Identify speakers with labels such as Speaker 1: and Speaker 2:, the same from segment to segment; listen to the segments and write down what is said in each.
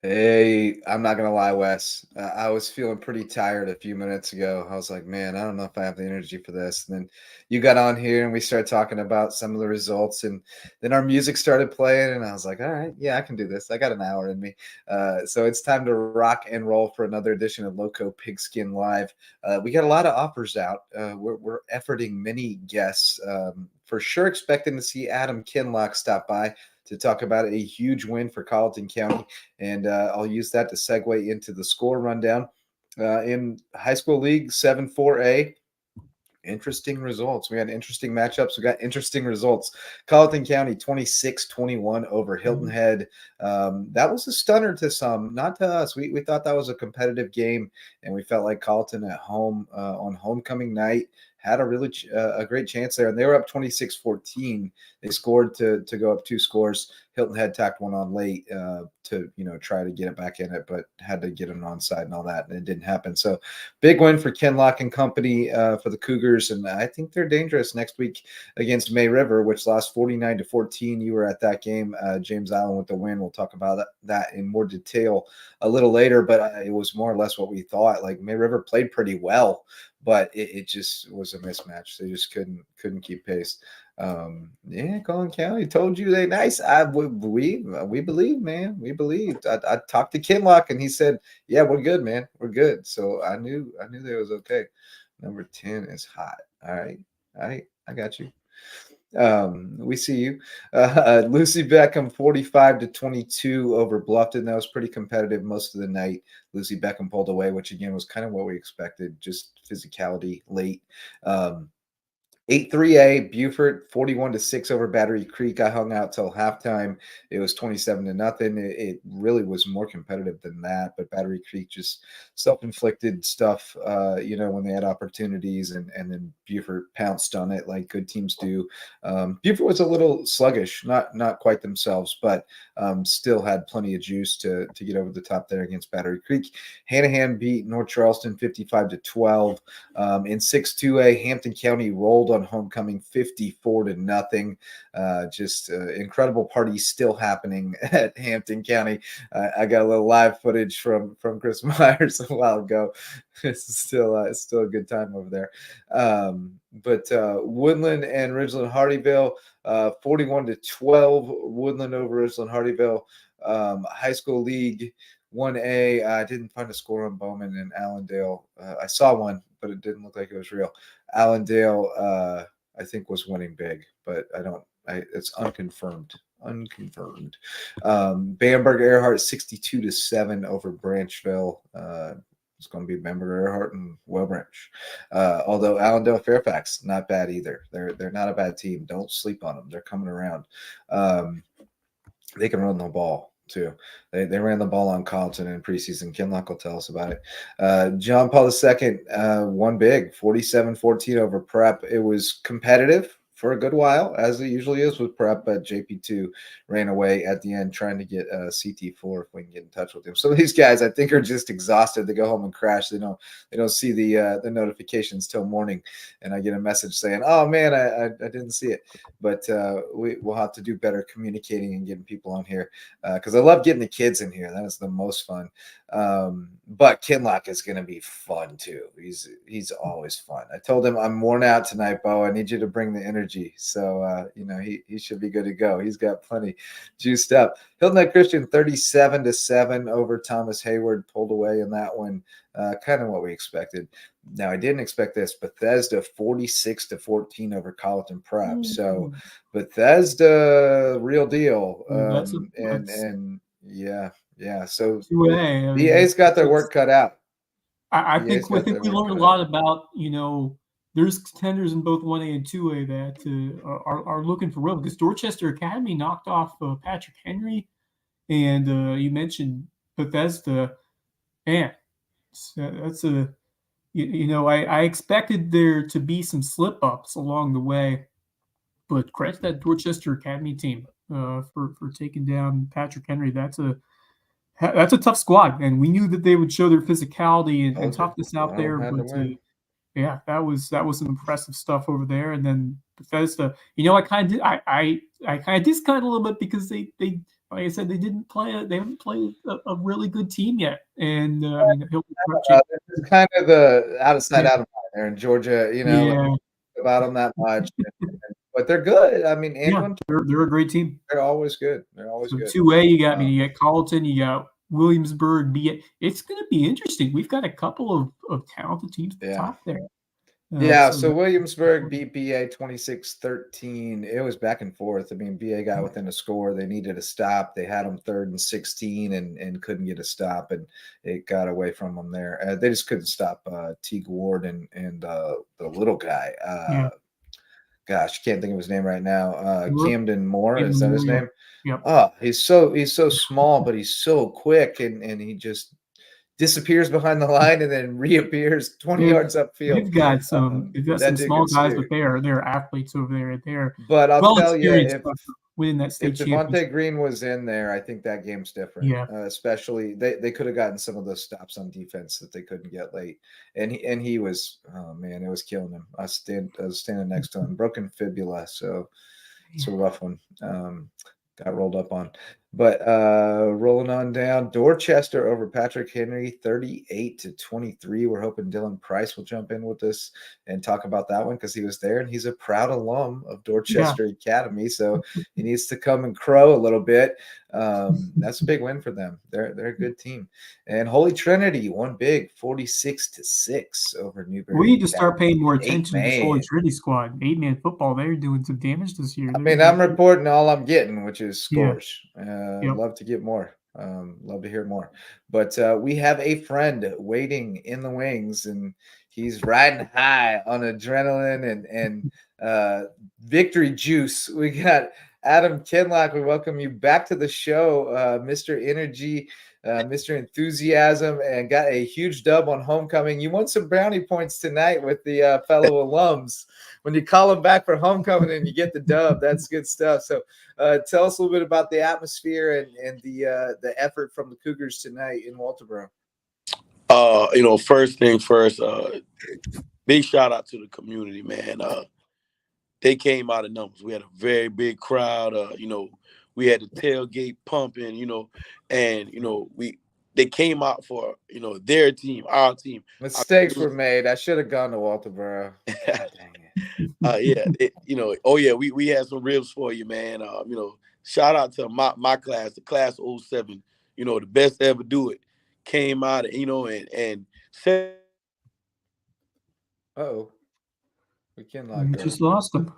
Speaker 1: Hey, I'm not gonna lie, Wes. I was feeling pretty tired a few minutes ago. I was like, man, I don't know if I have the energy for this. And then you got on here and we started talking about some of the results, and then our music started playing, and I was like, all right, yeah, I can do this. I got an hour in me. So it's time to rock and roll for another edition of Loco Pigskin Live. We got a lot of offers out. We're efforting many guests. For sure, expecting to see Adam Kinlock stop by to talk about a huge win for Colleton County, and I'll use that to segue into the score rundown. In high school league 7-4A, interesting results. We had interesting matchups. We got interesting results. Colleton County 26-21 over Hilton Head. That was a stunner to some, not to us. We thought that was a competitive game, and we felt like Colleton at home on homecoming night had a really a great chance there, and they were up 26-14. They scored to go up 2 scores. Hilton Head tacked one on late to try to get it back in it, but had to get an onside and all that, and it didn't happen. So big win for Kenlock and company for the Cougars, and I think they're dangerous next week against May River, which lost 49-14. You were at that game, James Allen with the win. We'll talk about that in more detail a little later, but it was more or less what we thought. Like, May River played pretty well, but it just was a mismatch. They just couldn't keep pace. Yeah, Collin County told you they nice. We believe, man. We believed. I talked to Kinlock and he said, "Yeah, we're good, man. We're good." So I knew that was okay. Number 10 is hot. All right, I got you. We see you. Lucy Beckham 45-22 over Bluffton. That was pretty competitive most of the night. Lucy Beckham pulled away, which again was kind of what we expected. Just physicality late. 8-3A Buford 41-6 over Battery Creek. I hung out till halftime. It was 27-0. It really was more competitive than that, but Battery Creek just self-inflicted stuff, when they had opportunities, and then Buford pounced on it like good teams do. Buford was a little sluggish, not quite themselves, but still had plenty of juice to get over the top there against Battery Creek. Hanahan beat North Charleston 55-12. In 6-2A, Hampton County rolled on homecoming 54-0. Just incredible parties still happening at Hampton County. I got a little live footage from Chris Myers a while ago. It's still a good time over there. But Woodland and Ridgeland Hardyville, 41-12. Woodland over Ridgeland Hardyville. High school league 1A. I didn't find a score on Bowman and Allendale. I saw one, but it didn't look like it was real. Allendale, I think, was winning big, but it's unconfirmed. Bamberg Earhart 62-7 over Branchville. It's going to be Bamberg Earhart and Well Branch. Although Allendale Fairfax, not bad either. They're not a bad team. Don't sleep on them. They're coming around. They can run the ball too. They ran the ball on Colleton in preseason. Kinlock will tell us about it. John Paul II won big, 47-14 over Prep. It was competitive for a good while, as it usually is with Prep, but JP2 ran away at the end trying to get CT4 if we can get in touch with him. Some of these guys, I think, are just exhausted. They go home and crash. They don't see the notifications till morning, and I get a message saying, "Oh man, I didn't see it." But we'll have to do better communicating and getting people on here because I love getting the kids in here. That is the most fun. But Kinlock is going to be fun too. He's always fun. I told him, I'm worn out tonight, Bo. I need you to bring the energy. So he should be good to go. He's got plenty juiced up. Hilton Head Christian 37-7 over Thomas Hayward, pulled away in that one. Kind of what we expected. Now, I didn't expect this. Bethesda 46-14 over Colleton Prep. So Bethesda, real deal. Yeah. So
Speaker 2: 2A.
Speaker 1: BA's got their work cut out.
Speaker 2: I think we learned a lot about, there's contenders in both 1A and 2A that are looking for real, because Dorchester Academy knocked off Patrick Henry, and you mentioned Bethesda. Man, that's I expected there to be some slip ups along the way, but credit that Dorchester Academy team for taking down Patrick Henry. That's a tough squad, and we knew that they would show their physicality and toughness out there. But yeah, that was some impressive stuff over there. And then Bethesda, I kind of discounted a little bit because they like I said, they haven't played a really good team yet. And I mean,
Speaker 1: this is kind of the out of sight, out of mind there in Georgia.
Speaker 2: yeah,
Speaker 1: About them that much, but they're good. I mean,
Speaker 2: yeah,
Speaker 1: England,
Speaker 2: they're a great team.
Speaker 1: they're always good. They're always
Speaker 2: So
Speaker 1: good.
Speaker 2: 2A, you got Carleton, you got Williamsburg. It's going to be interesting. We've got a couple of talented teams at the top there.
Speaker 1: So Williamsburg beat BA 26-13. It was back and forth. I mean, BA got within a score. They needed a stop. They had them 3rd and 16 and couldn't get a stop, and it got away from them there. They just couldn't stop Teague Ward and the little guy. Gosh, can't think of his name right now. Camden Moore, is that his name?
Speaker 2: Yep.
Speaker 1: Oh, he's so small, but he's so quick, and he just disappears behind the line and then reappears 20 yards upfield.
Speaker 2: You've got some small guys, but they're athletes over there.
Speaker 1: But I'll tell you,
Speaker 2: winning that state championship.
Speaker 1: Devontae Green was in there, I think that game's different.
Speaker 2: Yeah.
Speaker 1: Especially they could have gotten some of those stops on defense that they couldn't get late. And he was, oh man, it was killing him. I was standing next to him, broken fibula, so it's a rough one. Got rolled up on. But rolling on down, Dorchester over Patrick Henry, 38-23. We're hoping Dylan Price will jump in with us and talk about that one because he was there and he's a proud alum of Dorchester Academy. So he needs to come and crow a little bit. That's a big win for them. They're a good team. And Holy Trinity won big, 46-6 over Newberry.
Speaker 2: We need to start paying more attention to this Holy Trinity squad. 8-man football, they're doing some damage this year.
Speaker 1: I mean, I'm reporting all I'm getting, which is scores.
Speaker 2: Yep.
Speaker 1: Love to get more. Love to hear more. But we have a friend waiting in the wings, and he's riding high on adrenaline and victory juice. We got Adam Kinlock. We welcome you back to the show, Mr. Energy, Mr. Enthusiasm, and got a huge dub on homecoming. You won some brownie points tonight with the fellow alums. When you call them back for homecoming and you get the dub, that's good stuff. So tell us a little bit about the atmosphere and the effort from the Cougars tonight in Walterboro.
Speaker 3: First thing first, big shout out to the community, man. They came out of numbers. We had a very big crowd. We had the tailgate pumping, and they came out for, their team, our team.
Speaker 1: Mistakes were made. I should have gone to Walterboro.
Speaker 3: Dang it. We had some ribs for you, man. Shout out to my class, the class 07, the best to ever do it. Came out, and said,
Speaker 1: we can
Speaker 2: just lost him.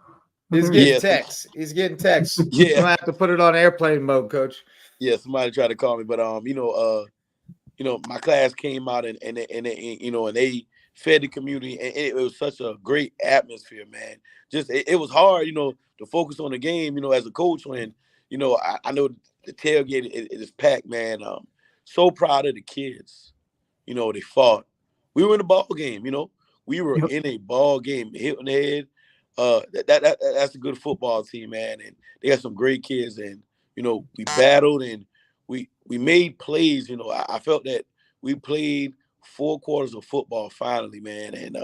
Speaker 1: He's getting texts. He's getting texts.
Speaker 3: Yeah.
Speaker 1: You're gonna have to put it on airplane mode, Coach.
Speaker 3: Yeah, somebody tried to call me, but my class came out and they fed the community, and it was such a great atmosphere, man. Just it was hard, to focus on the game, as a coach when, I know the tailgate is packed, man. So proud of the kids. They fought. We were in a ball game, We were in a ball game, hit on the head. That's a good football team, man, and they got some great kids, and we battled and we made plays. I felt that we played 4 quarters of football finally, man, and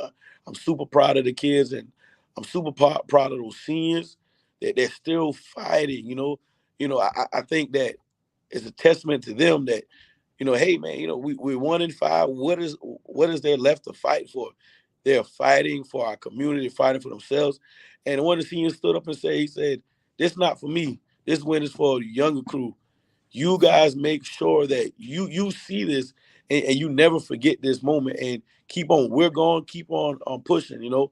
Speaker 3: I'm super proud of the kids, and I'm super proud of those seniors that they're still fighting. I think that it's a testament to them that hey, man, we're 1-5. What is there left to fight for? They're fighting for our community, fighting for themselves. And one of the seniors stood up and said, this not for me. This win is for the younger crew. You guys make sure that you see this and you never forget this moment and keep on. We're going, keep on pushing, and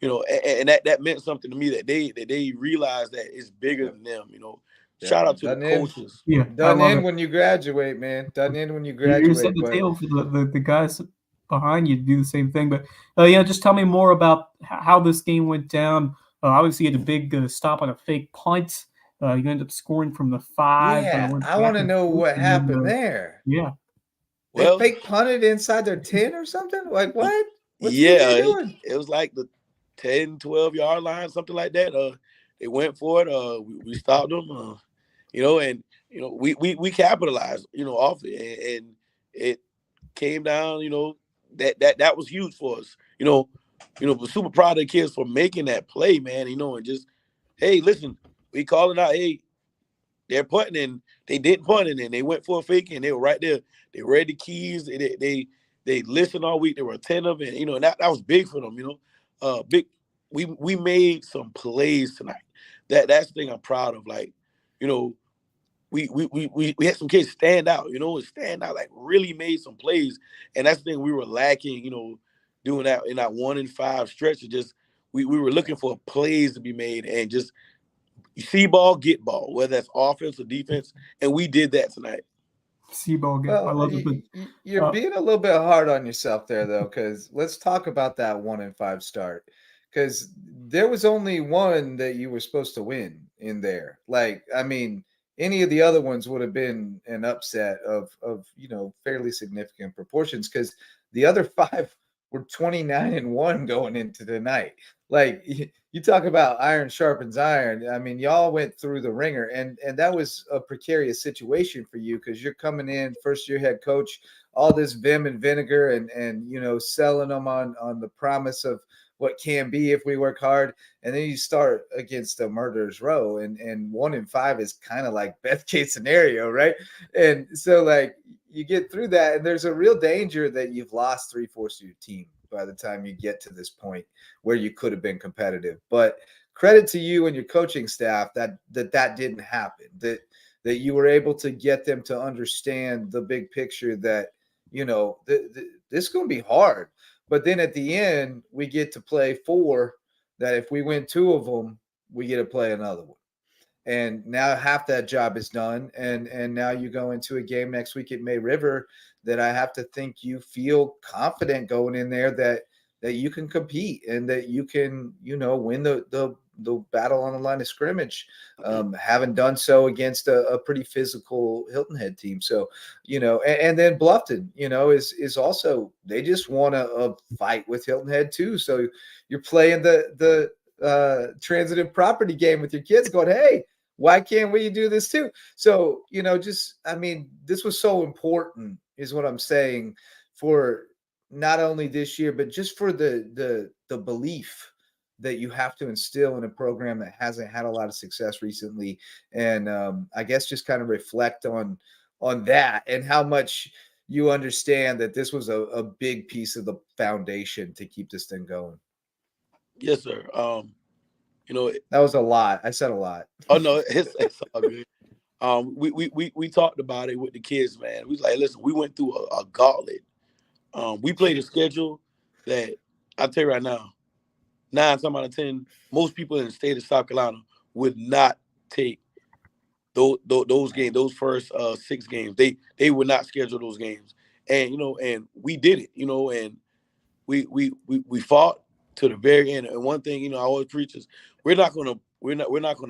Speaker 3: that meant something to me that they realize that it's bigger than them, Shout out to the coaches.
Speaker 1: Yeah, done in when you graduate, man. Done in when you graduate.
Speaker 2: You're setting the table for the guys behind you to do the same thing. But just tell me more about how this game went down. Obviously, you had a big stop on a fake punt. You ended up scoring from the 5.
Speaker 1: Yeah, I want to know what happened there.
Speaker 2: Yeah.
Speaker 1: They fake punted inside their 10 or something? Like what? What's
Speaker 3: it was like the 10, 12-yard line, something like that. They went for it. We stopped them. We capitalized, off it, and it came down, that was huge for us, we're super proud of the kids for making that play, man, and just, hey, listen, we calling out, hey, they're punting and they didn't punt and they went for a fake and they were right there. They read the keys. They listened all week. They were attentive and and that was big for them. Big. We made some plays tonight. That's the thing I'm proud of. Like, we had some kids stand out. Stand out, like really made some plays, and that's the thing we were lacking. Doing that in that 1-5 stretch. Just we were looking for plays to be made and just. You see ball, get ball, whether that's offense or defense, and we did that tonight.
Speaker 2: See ball, get ball. I love it.
Speaker 1: You're being a little bit hard on yourself there, though, because let's talk about that 1-5 start. Because there was only one that you were supposed to win in there. Like, I mean, any of the other ones would have been an upset of fairly significant proportions. Because the other 5 were 29-1 going into tonight. Like, you talk about iron sharpens iron. I mean, y'all went through the ringer, and that was a precarious situation for you because you're coming in, first-year head coach, all this vim and vinegar, and selling them on the promise of what can be if we work hard, and then you start against a murderer's row, and 1-5 is kind of like best case scenario, right? And so like you get through that, and there's a real danger that you've lost 3/4 of your team by the time you get to this point where you could have been competitive. But credit to you and your coaching staff that didn't happen, that you were able to get them to understand the big picture that, this is going to be hard. But then at the end, we get to play 4 that if we win 2 of them, we get to play another one. And now half that job is done. And now you go into a game next week at May River that I have to think you feel confident going in there that you can compete and that you can, win the battle on the line of scrimmage, having done so against a pretty physical Hilton Head team. So, and then Bluffton, is also, they just want a fight with Hilton Head too. So you're playing the transitive property game with your kids going, hey, why can't we do this too? So, this was so important is what I'm saying for not only this year, but just for the belief that you have to instill in a program that hasn't had a lot of success recently. And I guess just kind of reflect on that and how much you understand that this was a big piece of the foundation to keep this thing going.
Speaker 3: Yes, sir.
Speaker 1: That was a lot. I said a lot.
Speaker 3: Oh no, it's all good. We talked about it with the kids, man. We was like, listen, we went through a gauntlet. We played a schedule that I'll tell you right now, 9 times out of 10, most people in the state of South Carolina would not take those games, those first 6 games. They would not schedule those games, and and we did it, and we fought to the very end. And one thing, I always preach is we're not gonna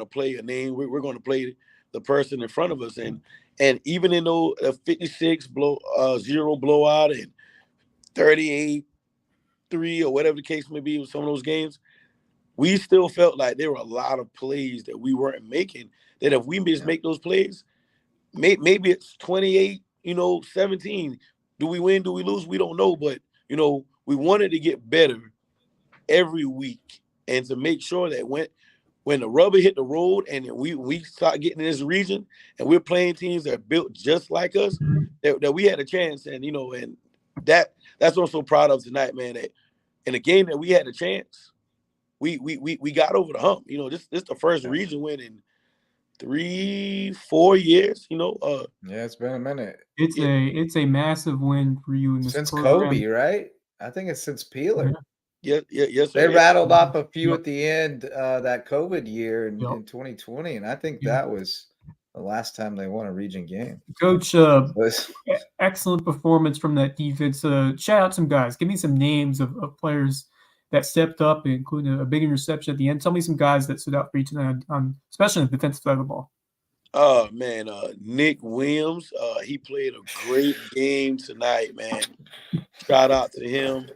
Speaker 3: play a name. We're gonna play the person in front of us, and even in those 56-0 blowout and 38-3 or whatever the case may be with some of those games, we still felt like there were a lot of plays that we weren't making. That if we just make those plays, maybe it's 28-17. Do we win? Do we lose? We don't know. But we wanted to get better every week and to make sure that when the rubber hit the road and we start getting in this region and we're playing teams that are built just like us, that we had a chance. And and that's what I'm so proud of tonight, man. That in a game that we had a chance, we got over the hump. This the first region win in 3-4 years.
Speaker 1: Yeah, it's been a minute.
Speaker 2: It's a massive win for you in this
Speaker 1: since
Speaker 2: program.
Speaker 1: Kobe, right? I think it's since Peeler.
Speaker 3: Yeah. Yes,
Speaker 1: they rattled off a few at the end that COVID year in 2020, and I think that was the last time they won a region game.
Speaker 2: Coach, excellent performance from that defense. Shout out some guys. Give me some names of players that stepped up, including a big interception at the end. Tell me some guys that stood out for you tonight, especially on the defensive side of the ball.
Speaker 3: Oh, man, Nick Williams, he played a great game tonight, man. Shout out to him.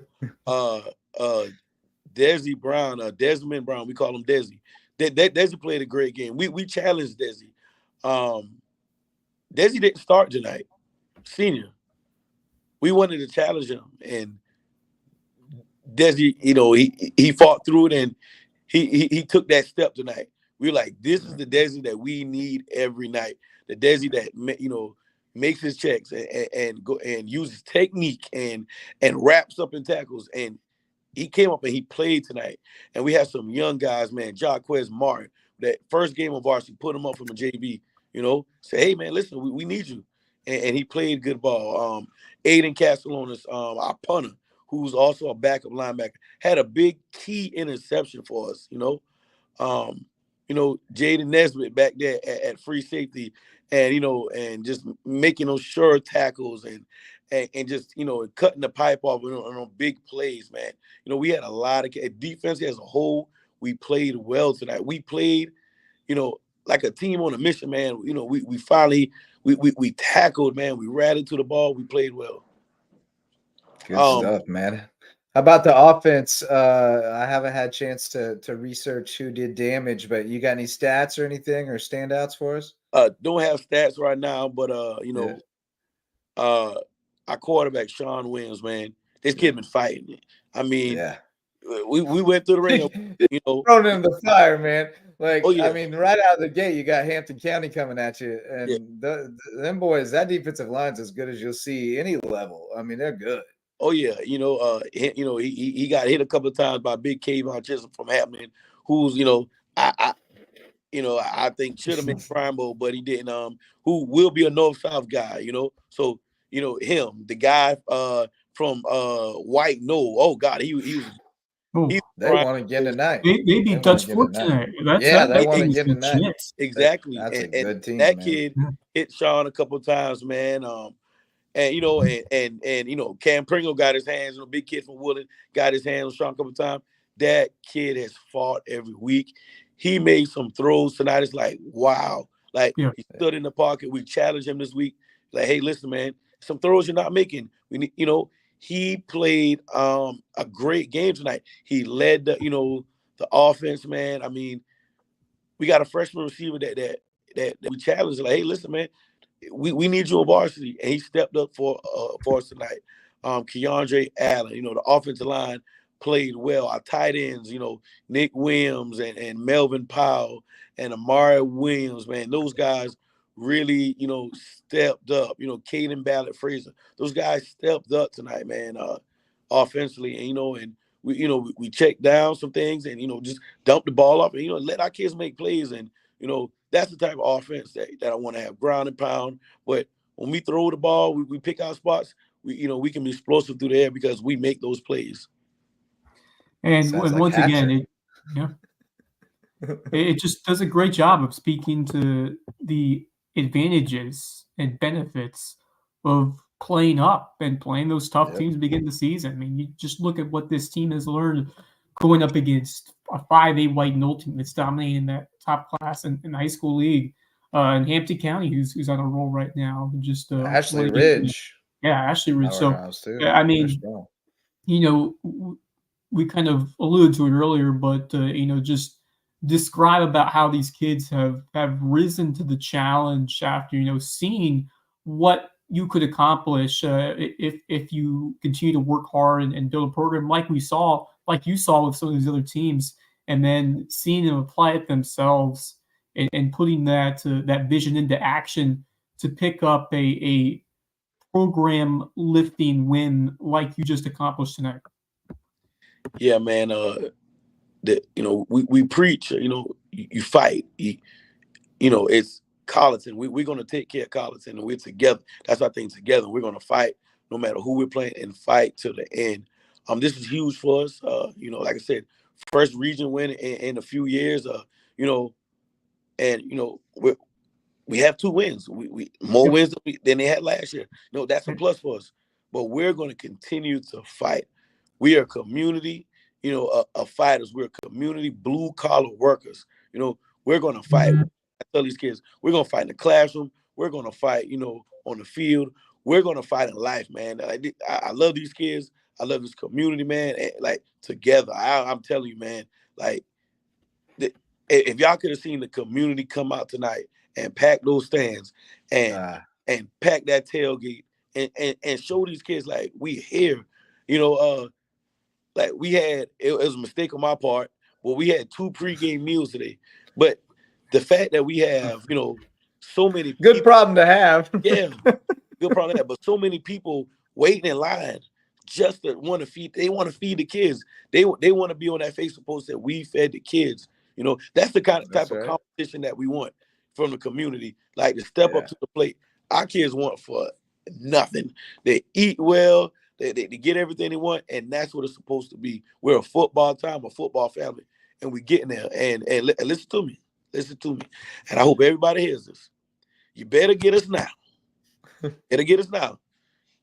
Speaker 3: Desi Brown, Desmond Brown, we call him Desi. Desi played a great game. We challenged Desi. Desi didn't start tonight, senior. We wanted to challenge him, and Desi, he fought through it, and he took that step tonight. we're like, this is the Desi that we need every night. The Desi that makes his checks and go and uses technique and wraps up in tackles. And he came up and he played tonight. And we have some young guys, man, Jaquez Martin, that first game of varsity, put him up from a JV, say, hey, man, listen, we need you. And he played good ball. Aiden Castellanos, our punter, who's also a backup linebacker, had a big key interception for us, Jaden Nesbitt back there at free safety and, and just making those sure tackles and just, cutting the pipe off on big plays, man. We had a lot of defense as a whole. We played well tonight. We played, like a team on a mission, man. We finally, we tackled, man. We rallied to the ball. We played well.
Speaker 1: Good stuff, man. How about the offense? I haven't had a chance to research who did damage, but you got any stats or anything or standouts for us?
Speaker 3: Don't have stats right now, but our quarterback Sean Williams, man, this kid been fighting. I mean, we went through the ring,
Speaker 1: thrown in the fire, man. Like, I mean, right out of the gate, you got Hampton County coming at you, and them boys, that defensive line's as good as you'll see any level. I mean, they're good.
Speaker 3: Oh yeah, he got hit a couple of times by Big Kayvon Chisholm from Hampton, who's I think should have been Prime Bowl, but he didn't. Who will be a North South guy, So him, the guy from White Knoll. Oh God, he was.
Speaker 1: They won again tonight.
Speaker 2: They beat Dutch Fork tonight.
Speaker 1: They won again tonight.
Speaker 3: Exactly.
Speaker 1: That's a good team.
Speaker 3: That
Speaker 1: man.
Speaker 3: kid hit Sean a couple of times, man. And Cam Pringle got his hands, big kid from Woodland, got his hands on Sean a couple of times. That kid has fought every week. He made some throws tonight. It's like, wow. Like, he stood in the pocket. We challenged him this week. Like, hey, listen, man, some throws you're not making. We need, he played a great game tonight. He led the offense, man. I mean, we got a freshman receiver that we challenged. Like, hey, listen, man, we need you on varsity, and he stepped up for us tonight. Keandre Allen, the offensive line played well. Our tight ends, Nick Williams and Melvin Powell and Amari Williams, man, those guys really, stepped up. Caden Ballard Fraser, those guys stepped up tonight, man, offensively, and we checked down some things and just dumped the ball off and let our kids make plays and that's the type of offense that I want to have, ground and pound. But when we throw the ball, we pick our spots. We can be explosive through the air because we make those plays.
Speaker 2: And once again, it just does a great job of speaking to the advantages and benefits of playing up and playing those tough teams to begin the season. I mean, you just look at what this team has learned going up against a 5A White Knoll team that's dominating that top class in the high school league. And Hampton County, who's on a roll right now. Just
Speaker 1: Ashley Ridge.
Speaker 2: Ashley Ridge. So, I mean, we kind of alluded to it earlier, but, just describe about how these kids have risen to the challenge after, seeing what you could accomplish if you continue to work hard and build a program like you saw with some of these other teams, and then seeing them apply it themselves and putting that vision into action to pick up a program lifting win like you just accomplished tonight.
Speaker 3: Yeah, man. We preach. You fight. It's Colleton. We're going to take care of Colleton, and we're together. That's our thing. Together, we're going to fight no matter who we're playing and fight to the end. This is huge for us. Like I said, first region win in a few years. We have 2 wins. We more wins than they had last year. That's a plus for us. But we're going to continue to fight. We are a community, of fighters. We're a community blue collar workers. We're going to fight. I tell these kids, we're going to fight in the classroom. We're going to fight, on the field. We're going to fight in life, man. I love these kids. I love this community, man. And, like, together, I'm telling you, man, like, if y'all could have seen the community come out tonight and pack those stands and pack that tailgate and show these kids, like, we here, like, it was a mistake on my part, but we had 2 pregame meals today. But the fact that we have, so many
Speaker 1: good
Speaker 3: people,
Speaker 1: problem to have.
Speaker 3: Yeah, good problem to have, but so many people waiting in line just to want to feed. They want to feed the kids. They want to be on that Facebook post that we fed the kids. That's the type
Speaker 1: That's
Speaker 3: of
Speaker 1: right.
Speaker 3: competition that we want from the community, like to step up to the plate. Our kids want for nothing. They eat well. They get everything they want, and that's what it's supposed to be. We're a football time, a football family, and we're getting there. And listen to me. Listen to me. And I hope everybody hears this. You better get us now. Better get us now.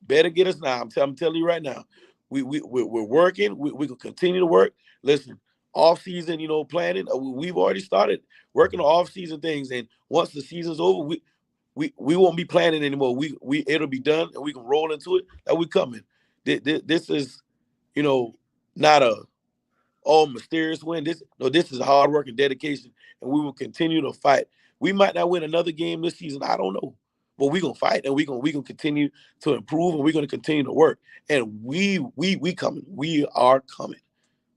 Speaker 3: Better get us now. I'm telling you right now. We're working. We can continue to work. Listen, off season, planning. We've already started working on off season things, and once the season's over, we won't be planning anymore. It'll be done, and we can roll into it. That we coming. This is, not a all mysterious win. This is hard work and dedication, and we will continue to fight. We might not win another game this season. I don't know. But we're gonna fight, and we're gonna continue to improve, and we're gonna continue to work. And we coming. We are coming.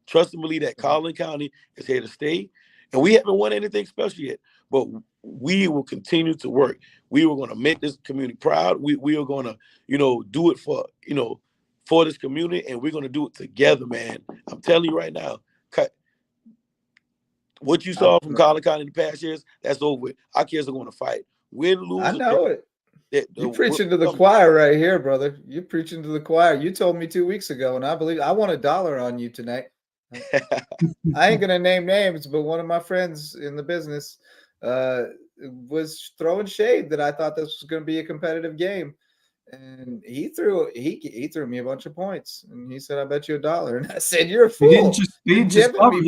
Speaker 3: Trust and believe that Collin County is here to stay. And we haven't won anything special yet, but we will continue to work. We are gonna make this community proud. We are gonna, do it for this community, and we're gonna do it together, man. I'm telling you right now. What you saw from Collin County in the past years, that's over with. Our kids are gonna fight. Win, lose,
Speaker 1: I know it. You're preaching to the
Speaker 3: coming.
Speaker 1: choir right here, brother. You're preaching to the choir. You told me 2 weeks ago, and I believe I want $1 on you tonight. I ain't gonna name names, but one of my friends in the business was throwing shade that I thought this was gonna be a competitive game. And he threw me a bunch of points, and he said, "I bet you $1." And I said, "You're a fool.
Speaker 2: They didn't just cover.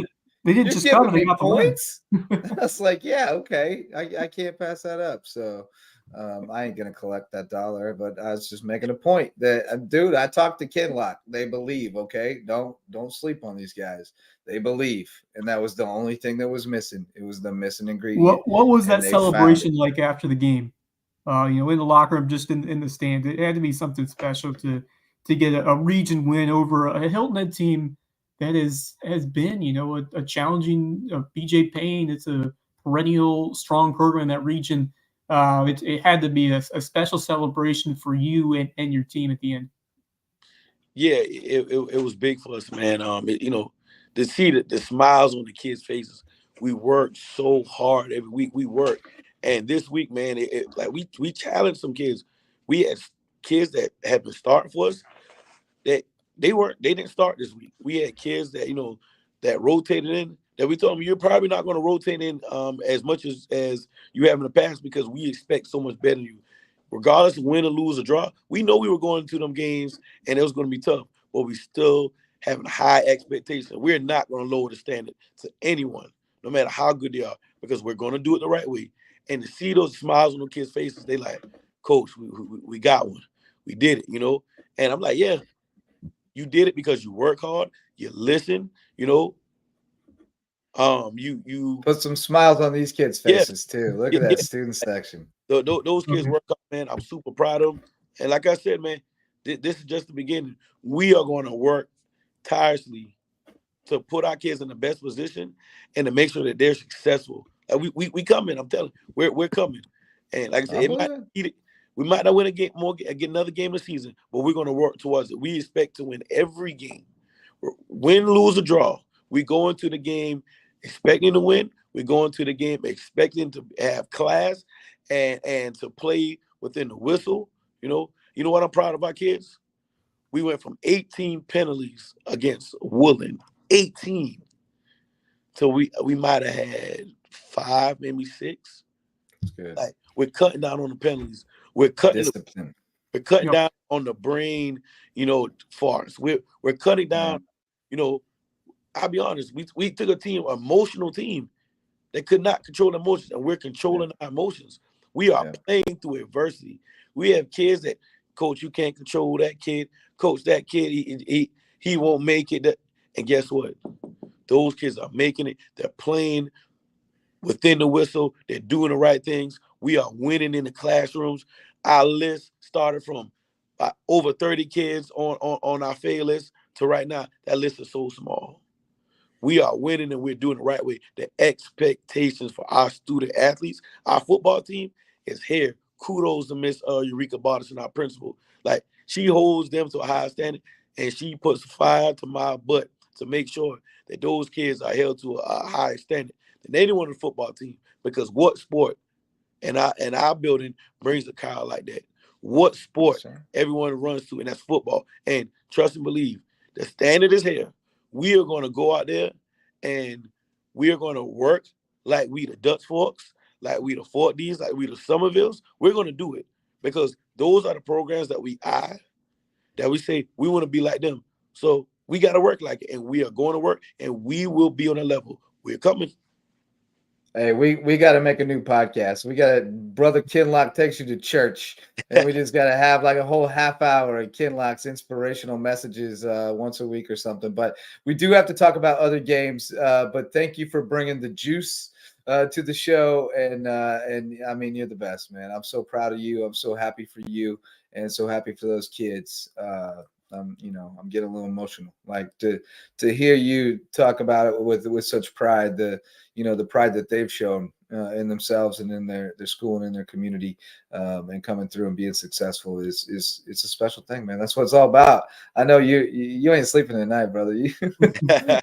Speaker 2: They didn't just cover. They got the points."
Speaker 1: I was like, "Yeah, okay. I can't pass that up." So I ain't gonna collect that $1, but I was just making a point that, dude, I talked to Kinlock. They believe. Okay, don't sleep on these guys. They believe, and that was the only thing that was missing. It was the missing ingredient.
Speaker 2: What was that celebration like after the game? In the locker room, just in the stand. It had to be something special to get a region win over a Hilton Head team that has been, a challenging BJ Payne. It's a perennial strong program in that region. It had to be a special celebration for you and your team at the end.
Speaker 3: Yeah, it was big for us, man. To see the smiles on the kids' faces. We worked so hard every week. We worked. And this week, man, we challenged some kids. We had kids that had been starting for us that they didn't start this week. We had kids that that rotated in, that we told them you're probably not going to rotate in as much as you have in the past, because we expect so much better than you. Regardless of win or lose or draw, we know we were going to them games and it was going to be tough, but we still having high expectations. We're not going to lower the standard to anyone, no matter how good they are, because we're going to do it the right way. And to see those smiles on the kids' faces, they like, "Coach, we got one. We did it," And I'm like, "Yeah, you did it because you work hard, you listen, you
Speaker 1: put some smiles on these kids' faces too. Look at that student section.
Speaker 3: Those kids work hard, man. I'm super proud of them. And like I said, man, this is just the beginning. We are going to work tirelessly to put our kids in the best position and to make sure that they're successful. We coming. I'm telling you, we're coming. And like I said, we might not win get another game this season, but we're going to work towards it. We expect to win every game. Win, lose, or draw. We go into the game expecting to win. We go into the game expecting to have class and to play within the whistle. You know what I'm proud of our kids? We went from 18 penalties against Woodland, 18. So we might have had 5, maybe 6.
Speaker 1: That's good.
Speaker 3: Like, we're cutting down on the penalties. We're cutting
Speaker 1: discipline.
Speaker 3: We're cutting down on the brain, farts. We're cutting down, I'll be honest, we took an emotional team that could not control emotions, and we're controlling our emotions. We are playing through adversity. We have kids that, "Coach, you can't control that kid. Coach, that kid, he won't make it." And guess what? Those kids are making it. They're playing within the whistle. They're doing the right things. We are winning in the classrooms. Our list started from over 30 kids on our fail list to right now. That list is so small. we are winning and we're doing the right way. The expectations for our student athletes, our football team is here. Kudos to Miss Eureka Barterson, our principal. Like, she holds them to a high standard, and she puts fire to my butt to make sure that those kids are held to a high standard than anyone on the football team. Because what sport in our building brings a crowd like that? What sport everyone runs to, and that's football. And trust and believe, the standard is here. We are going to go out there and we are going to work like we the Dutch Forks, like we the Fort Dees, like we the Somervilles. We're going to do it because those are the programs that we say we want to be like them. So we got to work like it, and we are going to work, and we will be on a level. We're coming.
Speaker 1: Hey, we got to make a new podcast. We got Brother Kinlock takes you to church, and we just got to have like a whole half hour of Kinlock's inspirational messages once a week or something. But we do have to talk about other games. But thank you for bringing the juice to the show, and I mean, you're the best, man. I'm so proud of you. I'm so happy for you, and so happy for those kids. I'm getting a little emotional, like to hear you talk about it with such pride. The pride that they've shown in themselves and in their school and in their community, and coming through and being successful is it's a special thing, man. That's what it's all about. I know you ain't sleeping at night, brother.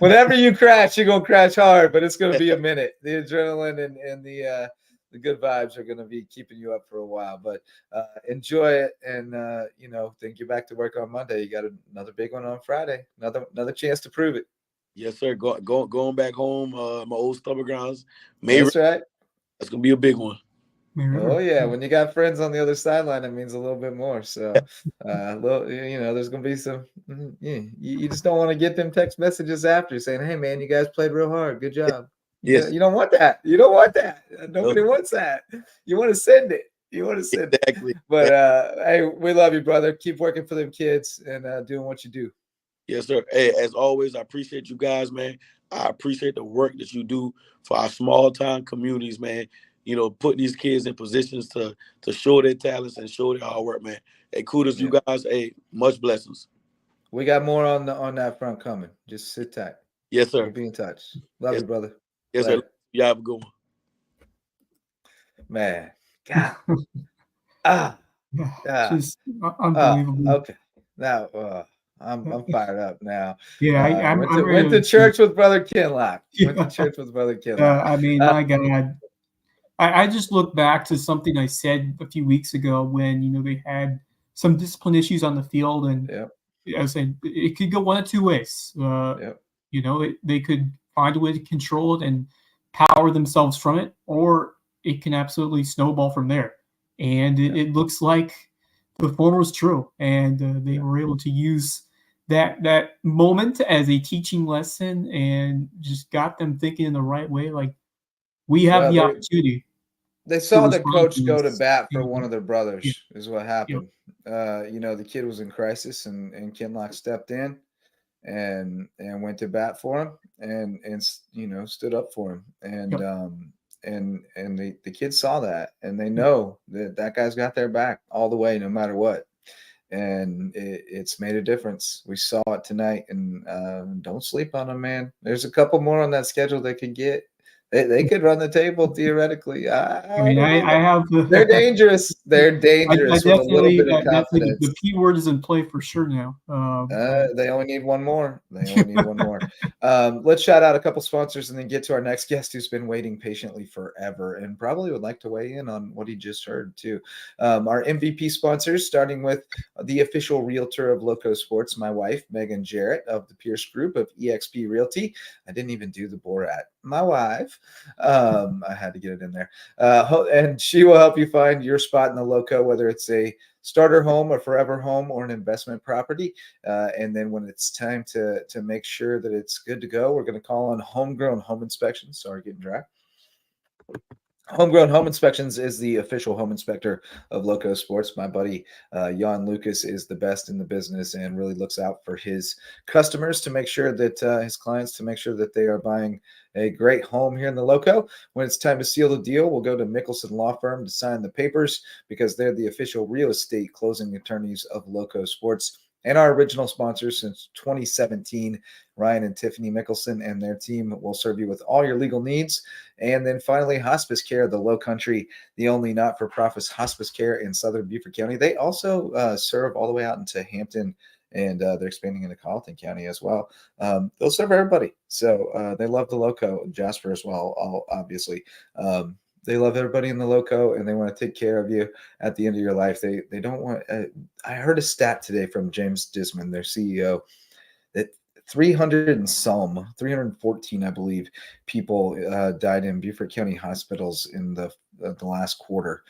Speaker 1: Whenever you crash, you're gonna crash hard, but it's gonna be a minute. The adrenaline and the good vibes are going to be keeping you up for a while, but enjoy it. And, then get back to work on Monday. You got another big one on Friday, another chance to prove it.
Speaker 3: Yes, sir. Going back home, my old stubborn grounds.
Speaker 1: That's right.
Speaker 3: That's going to be a big one.
Speaker 1: Oh, yeah. When you got friends on the other sideline, it means a little bit more. So, there's going to be some, you just don't want to get them text messages after saying, hey, man, you guys played real hard. Good job.
Speaker 3: Yes.
Speaker 1: You don't want that. You don't want that. Nobody wants that. You want to send it.
Speaker 3: Exactly.
Speaker 1: But hey, we love you, brother. Keep working for them kids and doing what you do.
Speaker 3: Yes, sir. Hey, as always, I appreciate you guys, man. I appreciate the work that you do for our small town communities, man. Putting these kids in positions to show their talents and show their hard work, man. Hey, kudos, you guys. Hey, much blessings.
Speaker 1: We got more on that front coming. Just sit tight.
Speaker 3: Yes, sir.
Speaker 1: We'll be in touch. Love you, brother.
Speaker 3: Yes, sir. You have a good one.
Speaker 1: Man. God.
Speaker 2: Just unbelievable.
Speaker 1: Okay. Now I'm fired up now.
Speaker 2: Yeah, I
Speaker 1: went to church with Brother Kinlock. Went to church with Brother Kinlock.
Speaker 2: I mean, my God. I just look back to something I said a few weeks ago when, they had some discipline issues on the field, and I said it could go one of two ways. They could find a way to control it and power themselves from it, or it can absolutely snowball from there. And it looks like the former was true, and they were able to use that moment as a teaching lesson and just got them thinking in the right way. Like, we have the opportunity.
Speaker 1: They saw the coach go to bat for one of their brothers, is what happened. The kid was in crisis, and Kinlock stepped in and went to bat for him and stood up for him. And the kids saw that, and they know that guy's got their back all the way, no matter what. And it's made a difference. We saw it tonight, and don't sleep on them, man. There's a couple more on that schedule they could get. They could run the table theoretically.
Speaker 2: I have.
Speaker 1: They're dangerous. They're dangerous with a little bit of confidence.
Speaker 2: The P word is in play for sure now.
Speaker 1: They only need one more. Let's shout out a couple sponsors and then get to our next guest, who's been waiting patiently forever and probably would like to weigh in on what he just heard too. Our MVP sponsors, starting with the official realtor of Lowco Sports, my wife, Megan Jarrett of the Pierce Group of eXp Realty. I didn't even do the Borat. My wife. I had to get it in there. And she will help you find your spot in the Lowco, whether it's a starter home, a forever home, or an investment property. And then when it's time to make sure that it's good to go, we're going to call on Homegrown Home Inspections. Sorry, getting dry. Homegrown Home Inspections is the official home inspector of Lowco Sports. My buddy Jan Lucas is the best in the business and really looks out for his customers to make sure that his clients to make sure that they are buying a great home here in the Lowco. When it's time to seal the deal, we'll go to Mickelson Law Firm to sign the papers because they're the official real estate closing attorneys of Lowco Sports. And our original sponsors since 2017, Ryan and Tiffany Mickelson and their team will serve you with all your legal needs. And then finally, Hospice Care, the Lowcountry, the only not-for-profit hospice care in Southern Beaufort County. They also serve all the way out into Hampton, and they're expanding into Colleton County as well. They'll serve everybody. So they love the Lowco, Jasper as well, obviously. They love everybody in the Lowco, and they want to take care of you at the end of your life. They don't want. I heard a stat today from James Disman, their CEO, that 314, I believe, people died in Beaufort County hospitals in the last quarter.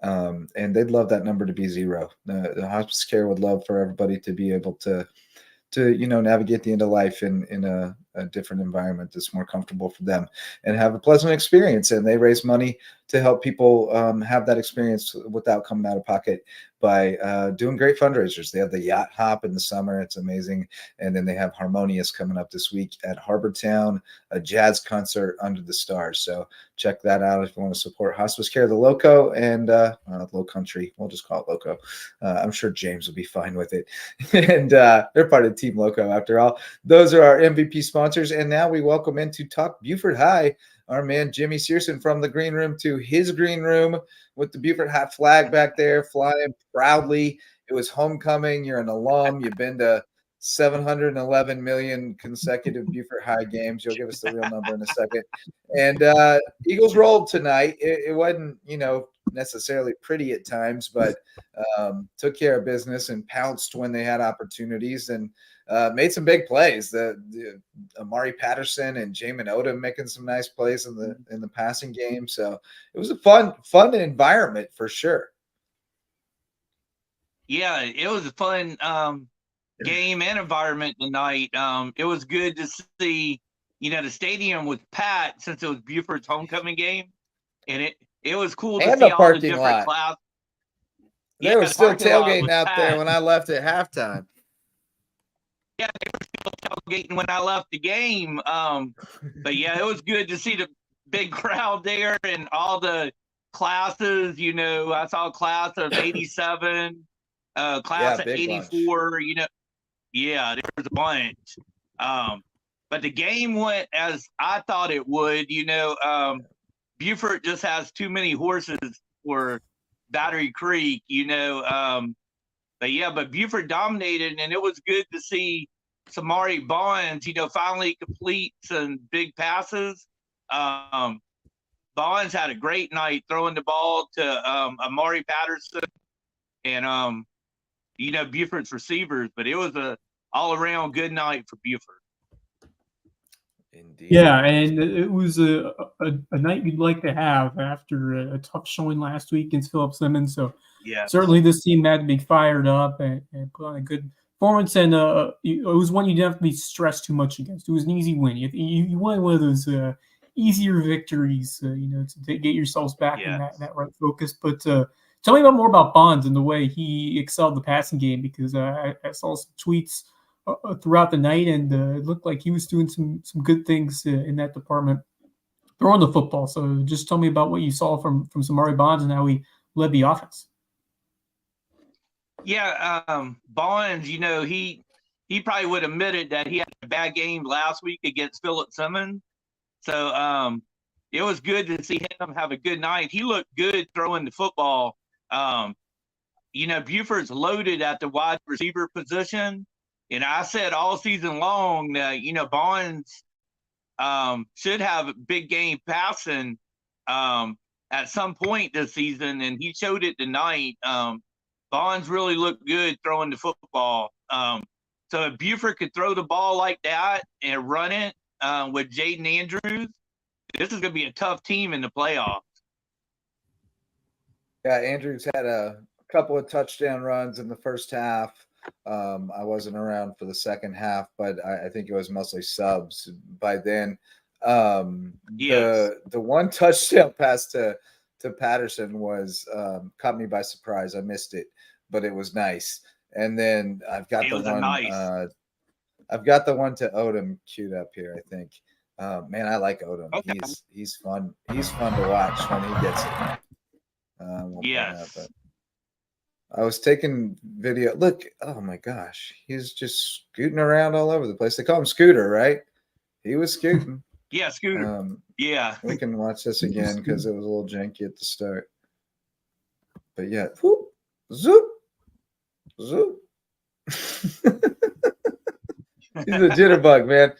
Speaker 1: And they'd love that number to be zero. The hospice care would love for everybody to be able to navigate the end of life in a different environment that's more comfortable for them and have a pleasant experience. And they raise money to help people have that experience without coming out of pocket by doing great fundraisers. They have the Yacht Hop in the summer. It's amazing. And then they have Harmonious coming up this week at Harbor Town, a jazz concert under the stars. So check that out if you want to support Hospice Care, the Lowco, and Lowcountry. We'll just call it Lowco. I'm sure James will be fine with it. And they're part of Team Lowco after all. Those are our MVP sponsors. And now we welcome in to talk Beaufort High, our man Jimmy Searson from the green room to his green room with the Beaufort High flag back there flying proudly. It was homecoming. You're an alum. You've been to 711 million consecutive Beaufort High games. You'll give us the real number in a second. And Eagles rolled tonight. It wasn't, necessarily pretty at times, but took care of business and pounced when they had opportunities and made some big plays. The Amari Patterson and Jamin Odom making some nice plays in the passing game. So it was a fun environment for sure.
Speaker 4: Yeah, it was a fun game and environment tonight. It was good to see, the stadium was packed since it was Beaufort's homecoming game, and it was cool to see all the different classes.
Speaker 1: They were still tailgating out there when I left at halftime.
Speaker 4: Yeah, they were still tailgating when I left the game. But yeah, it was good to see the big crowd there and all the classes. I saw a class of 87, class of 84. Bunch. Yeah, there was a bunch. But the game went as I thought it would. Beaufort just has too many horses for Battery Creek, but Beaufort dominated, and it was good to see Samari Bonds, finally complete some big passes. Bonds had a great night throwing the ball to Amari Patterson and, Beaufort's receivers, but it was a all-around good night for Beaufort.
Speaker 1: Indeed.
Speaker 2: Yeah, and it was a night you'd like to have after a tough showing last week against Philip Simmons. So certainly this team had to be fired up and put on a good performance. And it was one you didn't have to be stressed too much against. It was an easy win. You wanted one of those easier victories, to get yourselves back in that right focus. But tell me more about Bonds and the way he excelled the passing game, because I saw some tweets throughout the night, and it looked like he was doing some good things in that department, throwing the football. So just tell me about what you saw from Samari Bonds and how he led the offense.
Speaker 4: Yeah, Bonds, he probably would have admitted that he had a bad game last week against Philip Simmons. So it was good to see him have a good night. He looked good throwing the football. Beaufort's loaded at the wide receiver position. And I said all season long that, Bonds should have a big game passing at some point this season, and he showed it tonight. Bonds really looked good throwing the football. So if Beaufort could throw the ball like that and run it with Jaden Andrews, this is going to be a tough team in the playoffs.
Speaker 1: Yeah, Andrews had a couple of touchdown runs in the first half. I wasn't around for the second half, but I think it was mostly subs by then. The one touchdown pass to Patterson was caught me by surprise. I missed it, but it was nice. And then I've got the one to Odom queued up here, I think. Man, I like Odom. Okay. He's fun. He's fun to watch when he gets it. I was taking video. Look, oh my gosh, he's just scooting around all over the place. They call him Scooter, right? He was scooting.
Speaker 4: Yeah, Scooter. Yeah.
Speaker 1: We can watch this again because it was a little janky at the start. But yeah, whoop, zoop, zoop. He's a jitterbug, man.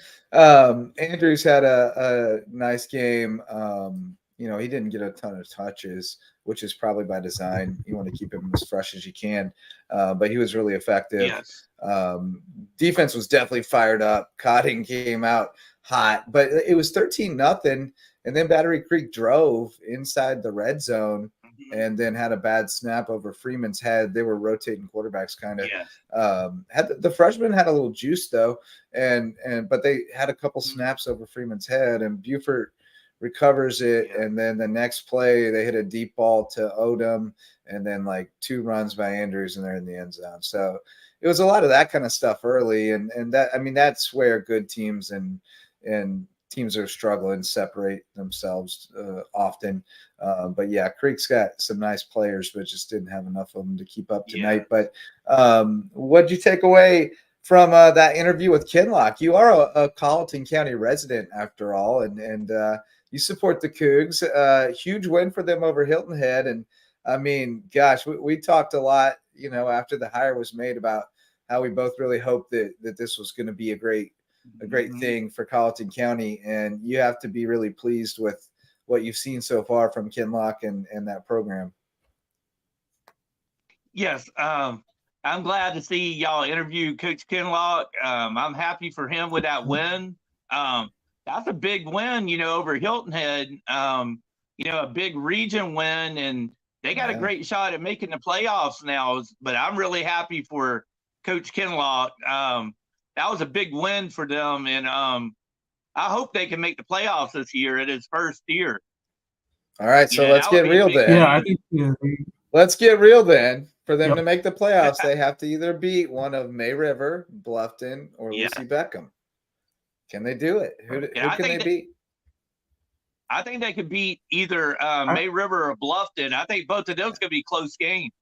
Speaker 1: Andrews had a nice game. You know, he didn't get a ton of touches, which is probably by design. You want to keep him as fresh as you can. But he was really effective.
Speaker 4: Yes.
Speaker 1: Defense was definitely fired up. Cotting came out hot, but it was 13-0. And then Battery Creek drove inside the red zone and then had a bad snap over Freeman's head. They were rotating quarterbacks kind of.
Speaker 4: Yeah.
Speaker 1: The freshman had a little juice though, but they had a couple snaps over Freeman's head, and Buford recovers it, and then the next play they hit a deep ball to Odom, and then like 2 runs by Andrews, and they're in the end zone. So it was a lot of that kind of stuff early, and that, I mean, that's where good teams and teams are struggling separate themselves often. But yeah, Creek's got some nice players, but just didn't have enough of them to keep up tonight.
Speaker 4: Yeah.
Speaker 1: But what'd you take away from that interview with Kinlock? You are a Colleton County resident after all, and you support the Cougs. Huge win for them over Hilton Head. And I mean, gosh, we talked a lot, you know, after the hire was made about how we both really hoped that this was going to be a great thing for Colleton County. And you have to be really pleased with what you've seen so far from Kinlock and that program.
Speaker 4: Yes. I'm glad to see y'all interview Coach Kinlock. I'm happy for him with that win. That's a big win, you know, over Hilton Head, you know, a big region win, and they got a great shot at making the playoffs now. But I'm really happy for Coach Kinlock. That was a big win for them, and I hope they can make the playoffs this year at his first year.
Speaker 1: All right, so let's get real then.
Speaker 2: Yeah, I think
Speaker 1: let's get real then. For them to make the playoffs, they have to either beat one of May River, Bluffton, or Lucy Beckham. Can they do it? Who can they beat?
Speaker 4: I think they could beat either May River or Bluffton. I think both of those going to be close games.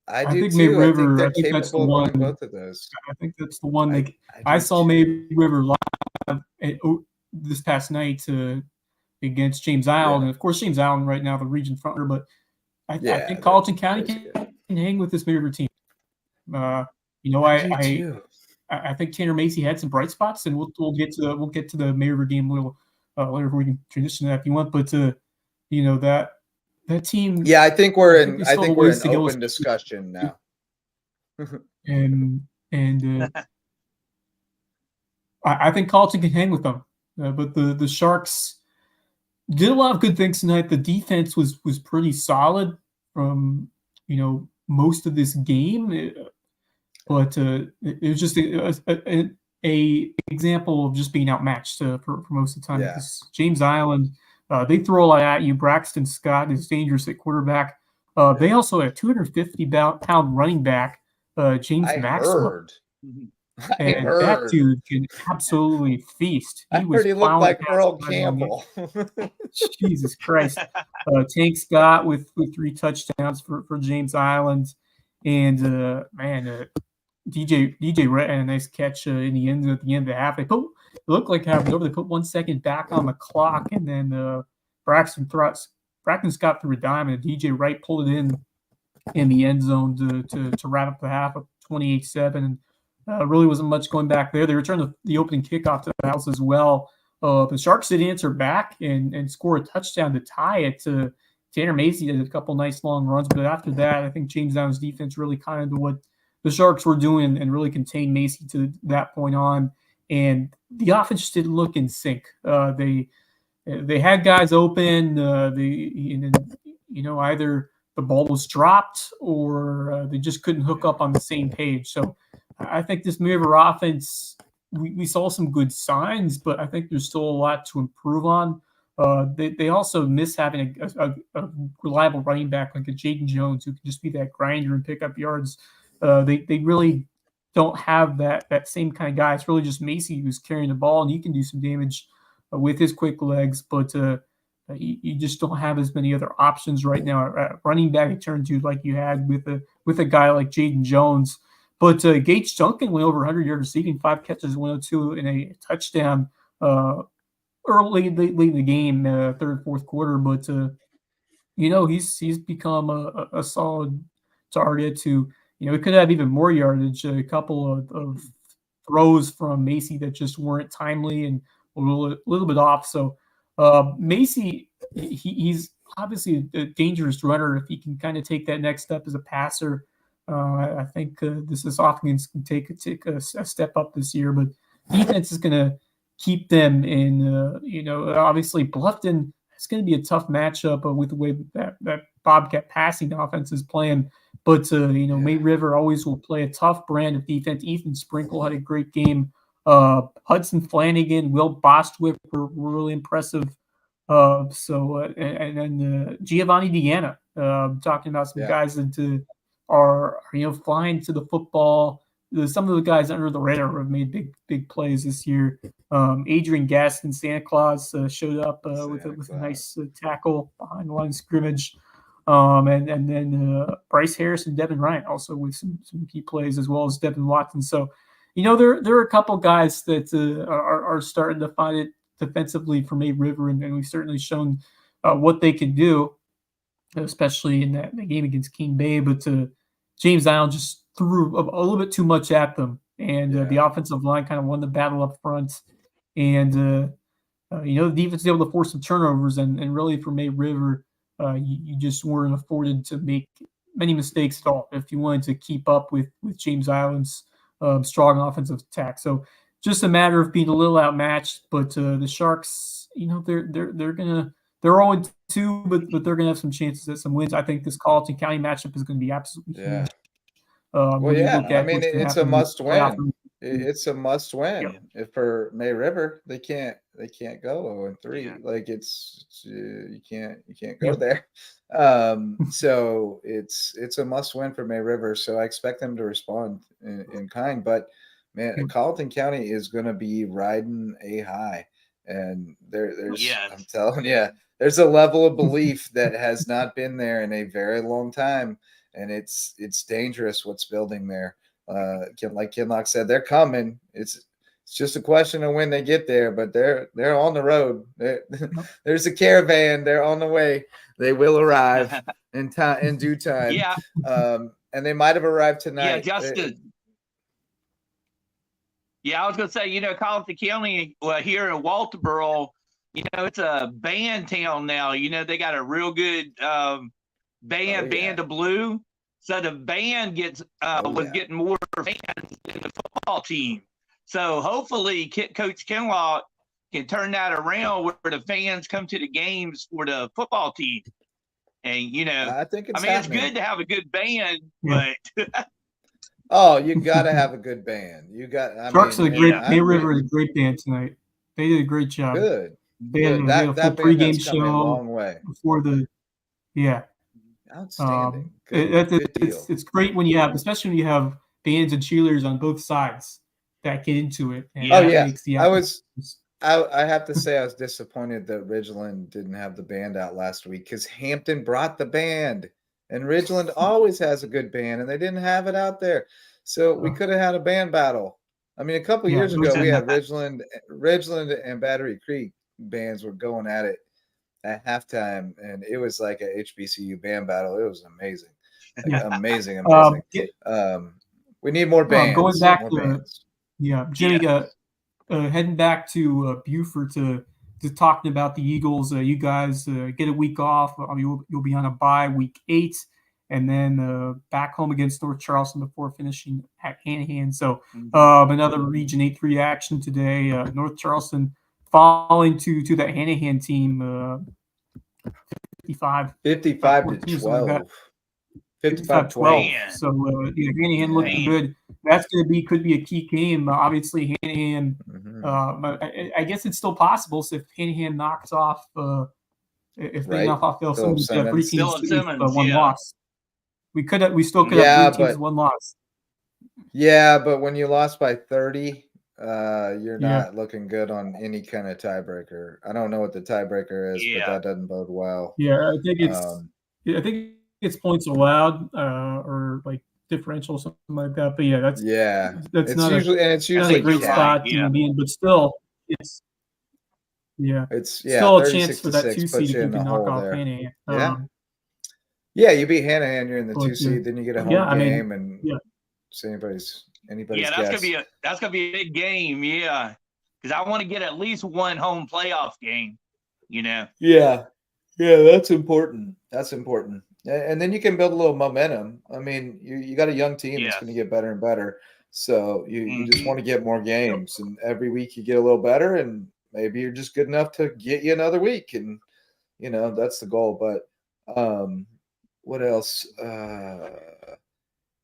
Speaker 1: I do
Speaker 2: think
Speaker 1: too.
Speaker 2: May River,
Speaker 1: I think that's the one. Both of those.
Speaker 2: I think that's the one. I saw May River live this past night against James Island, and of course James Island right now the region frontrunner. But I think Colleton County can hang with this May River team. You know, I think Tanner Macy had some bright spots, and we'll get to the May River game a little later. We can transition to that if you want, but you know that team.
Speaker 1: Yeah, I think we're in open discussion now.
Speaker 2: and I think Colleton can hang with them, but the Sharks did a lot of good things tonight. The defense was pretty solid from, you know, most of this game, but it was just a example of just being outmatched for most of the time.
Speaker 1: Yeah.
Speaker 2: James Island, they throw a lot at you. Braxton Scott is dangerous at quarterback. They also had a 250-pound running back, James Maxwell. And that dude can absolutely feast.
Speaker 1: He looked like Earl Campbell.
Speaker 2: Jesus Christ. Tank Scott with 3 touchdowns for James Island. And, DJ Rhett had a nice catch at the end of the half. It looked like having over. They put 1 second back on the clock, and then Braxton Scott threw a dime, and DJ Wright pulled it in the end zone to wrap up the half of 28-7. Really wasn't much going back there. They returned the opening kickoff to the house as well. The Sharks did answer back and score a touchdown to tie it. Tanner Macy did a couple nice long runs, but after that, I think James Island's defense really kind of did what the Sharks were doing and really contained Macy to that point on. And the offense just didn't look in sync. They had guys open. Either the ball was dropped or they just couldn't hook up on the same page. So I think this May River offense, we saw some good signs, but I think there's still a lot to improve on. They also miss having a reliable running back like a Jaden Jones who can just be that grinder and pick up yards. They really don't have that same kind of guy. It's really just Macy who's carrying the ball, and he can do some damage with his quick legs. But you just don't have as many other options right now at running back to turn to like you had with a guy like Jaden Jones. But Gage Duncan went over 100 yards receiving, 5 catches, 102, and a touchdown early late in the game, third, fourth quarter. But he's become a solid target to, it could have even more yardage. A couple of throws from Macy that just weren't timely and a little bit off. So Macy, he's obviously a dangerous runner if he can kind of take that next step as a passer. I think this offense can take a step up this year, but defense is going to keep them in. Obviously Bluffton. It's going to be a tough matchup with the way that Bobcat passing offense is playing. But, May River always will play a tough brand of defense. Ethan Sprinkle had a great game. Hudson Flanagan, Will Bostwick were really impressive. And then Giovanni Deanna, talking about some guys that are flying to the football. Some of the guys under the radar have made big plays this year. Adrian Gaston, Santa Claus, showed up with a nice tackle behind the line of scrimmage. And then Bryce Harris and Devin Ryan also with some key plays, as well as Devin Watson. So, there are a couple guys that are starting to find it defensively for May River, and we've certainly shown what they can do, especially in that game against King Bay. But James Island just threw a little bit too much at them, and the offensive line kind of won the battle up front. And the defense was able to force some turnovers, and really for May River, you just weren't afforded to make many mistakes at all if you wanted to keep up with James Island's strong offensive attack. So just a matter of being a little outmatched. But the Sharks, they're 0-2, but they're gonna have some chances at some wins. I think this Colleton County matchup is going to be absolutely huge.
Speaker 1: It's a must win. It's a must win. If for May River, they can't go 0-3. Like you can't go there. So it's a must win for May River. So I expect them to respond in kind. But man, Colleton County is going to be riding a high, and there's I'm telling you, there's a level of belief that has not been there in a very long time. And it's dangerous what's building there. Like Kinlock said, they're coming. It's just a question of when they get there, but they're on the road. There's a caravan. They're on the way. They will arrive in due time.
Speaker 4: Yeah.
Speaker 1: And they might have arrived tonight.
Speaker 4: Yeah, Justin. I was going to say, Colleton County here in Walterboro, it's a band town now. They got a real good Band of Blue. So the band was getting more fans than the football team. So hopefully Coach Kinlock can turn that around where the fans come to the games for the football team. And,
Speaker 1: I think
Speaker 4: it's good to have a good band, but
Speaker 1: oh, you got to have a good band.
Speaker 2: Sharks are May River is a great band tonight. They did a great job.
Speaker 1: Good.
Speaker 2: They had a full pregame show
Speaker 1: a long way
Speaker 2: before the
Speaker 1: outstanding.
Speaker 2: It's great when you have, especially when you have bands and cheerleaders on both sides that get into it. And
Speaker 1: I have to say I was disappointed that Ridgeland didn't have the band out last week, because Hampton brought the band, and Ridgeland always has a good band, and they didn't have it out there. So we could have had a band battle. I mean, a couple years ago we had Ridgeland and Battery Creek bands were going at it at halftime, and it was like a HBCU band battle. It was amazing. Amazing. We need more bands.
Speaker 2: Going back Jimmy, heading back to Beaufort to talking about the Eagles. You guys get a week off. You'll be on a bye week 8, and then back home against North Charleston before finishing at Hanahan. So another Region 8-3 action today. North Charleston falling to that Hanahan team 55 to 12. 55-12. So Hanahan looking good. That's could be a key game. Obviously, Hanahan. I guess it's still possible. So if Hanahan knocks off, they knock off Phil Simmons, one loss. We still could have 3 teams, 1 loss.
Speaker 1: Yeah, but when you lost by 30, you're not looking good on any kind of tiebreaker. I don't know what the tiebreaker is, but that doesn't bode well.
Speaker 2: Yeah, I think it's points allowed, or like differential, something like that. But that's
Speaker 1: it's
Speaker 2: not
Speaker 1: usually
Speaker 2: a great spot to be in, but still, it's still a chance for that 2 seed if you can knock off Hanahan.
Speaker 1: You beat Hanahan, you're in the 2 seed, then you get a home game, and it's anybody's
Speaker 4: that's
Speaker 1: guess.
Speaker 4: that's gonna be a big game, because I want to get at least one home playoff game.
Speaker 1: Yeah, that's important. That's important. And then you can build a little momentum. I mean, you got a young team that's going to get better and better. So you just want to get more games, and every week you get a little better, and maybe you're just good enough to get you another week, and that's the goal. But what else?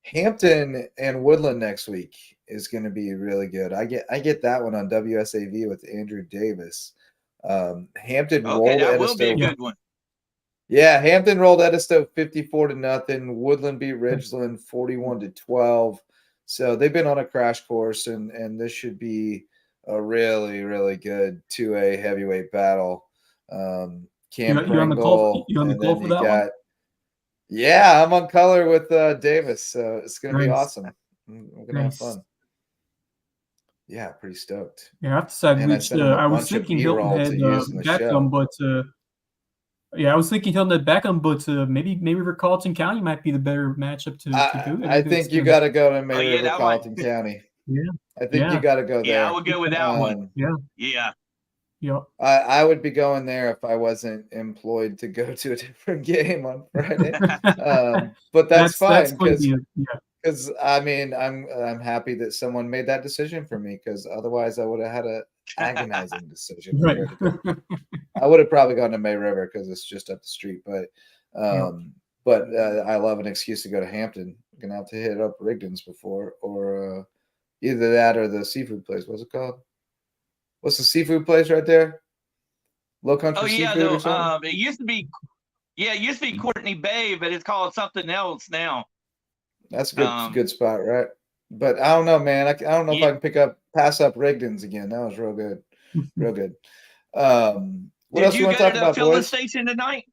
Speaker 1: Hampton and Woodland next week is going to be really good. I get that one on WSAV with Andrew Davis. Hampton rolled
Speaker 4: that will be a good one.
Speaker 1: Yeah, Hampton rolled Edisto 54-0. Woodland beat Ridgeland 41-12. So they've been on a crash course, and this should be a really, really good 2A heavyweight battle. Cam
Speaker 2: you're on the call for that one?
Speaker 1: Yeah, I'm on color with Davis, so it's going to be awesome. We're going to have fun. Yeah, pretty stoked.
Speaker 2: Yeah, I have to decide which. I was thinking Hilton had Beckham, but I was thinking Hilton had Beckham, but maybe for Carleton County might be the better matchup to go.
Speaker 1: I think you got to go to May River, Carleton County.
Speaker 2: Yeah,
Speaker 1: I think you got to go there.
Speaker 4: Yeah, I would go with that one.
Speaker 2: Yeah.
Speaker 1: I would be going there if I wasn't employed to go to a different game on Friday. But that's fine because I mean I'm happy that someone made that decision for me, because otherwise I would have had an agonizing decision.
Speaker 2: Right.
Speaker 1: I would have probably gone to May River because it's just up the street. But I love an excuse to go to Hampton. I'm gonna have to hit up Rigdon's before, or either that or the seafood place. What's it called? What's the seafood place right there? Lowcountry Seafood or something?
Speaker 4: It used to be Courtney Bay, but it's called something else now.
Speaker 1: That's a good spot, right? But I don't know, man. I don't know if I can pass up Rigdon's again. That was real good. Real good. What else you want to talk about, boys? Did you go to the filling
Speaker 4: station tonight?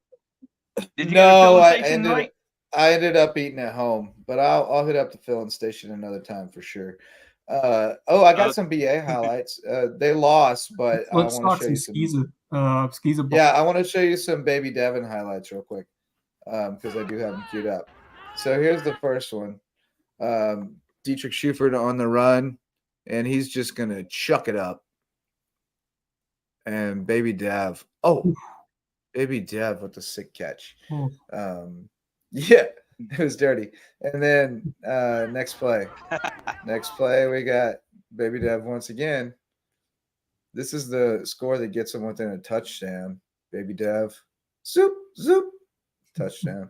Speaker 1: I ended up eating at home, but I'll hit up the filling station another time for sure. I got some BA highlights. They lost, but I want to show you some. I want to show you some Baby Devin highlights real quick, because I do have them queued up. So here's the first one. Dietrich Schufert on the run, and he's just gonna chuck it up. And Baby Dev, Baby Dev with the sick catch. It was dirty. And then next play. We got Baby Dev once again. This is the score that gets him within a touchdown. Baby Dev, zoop, touchdown.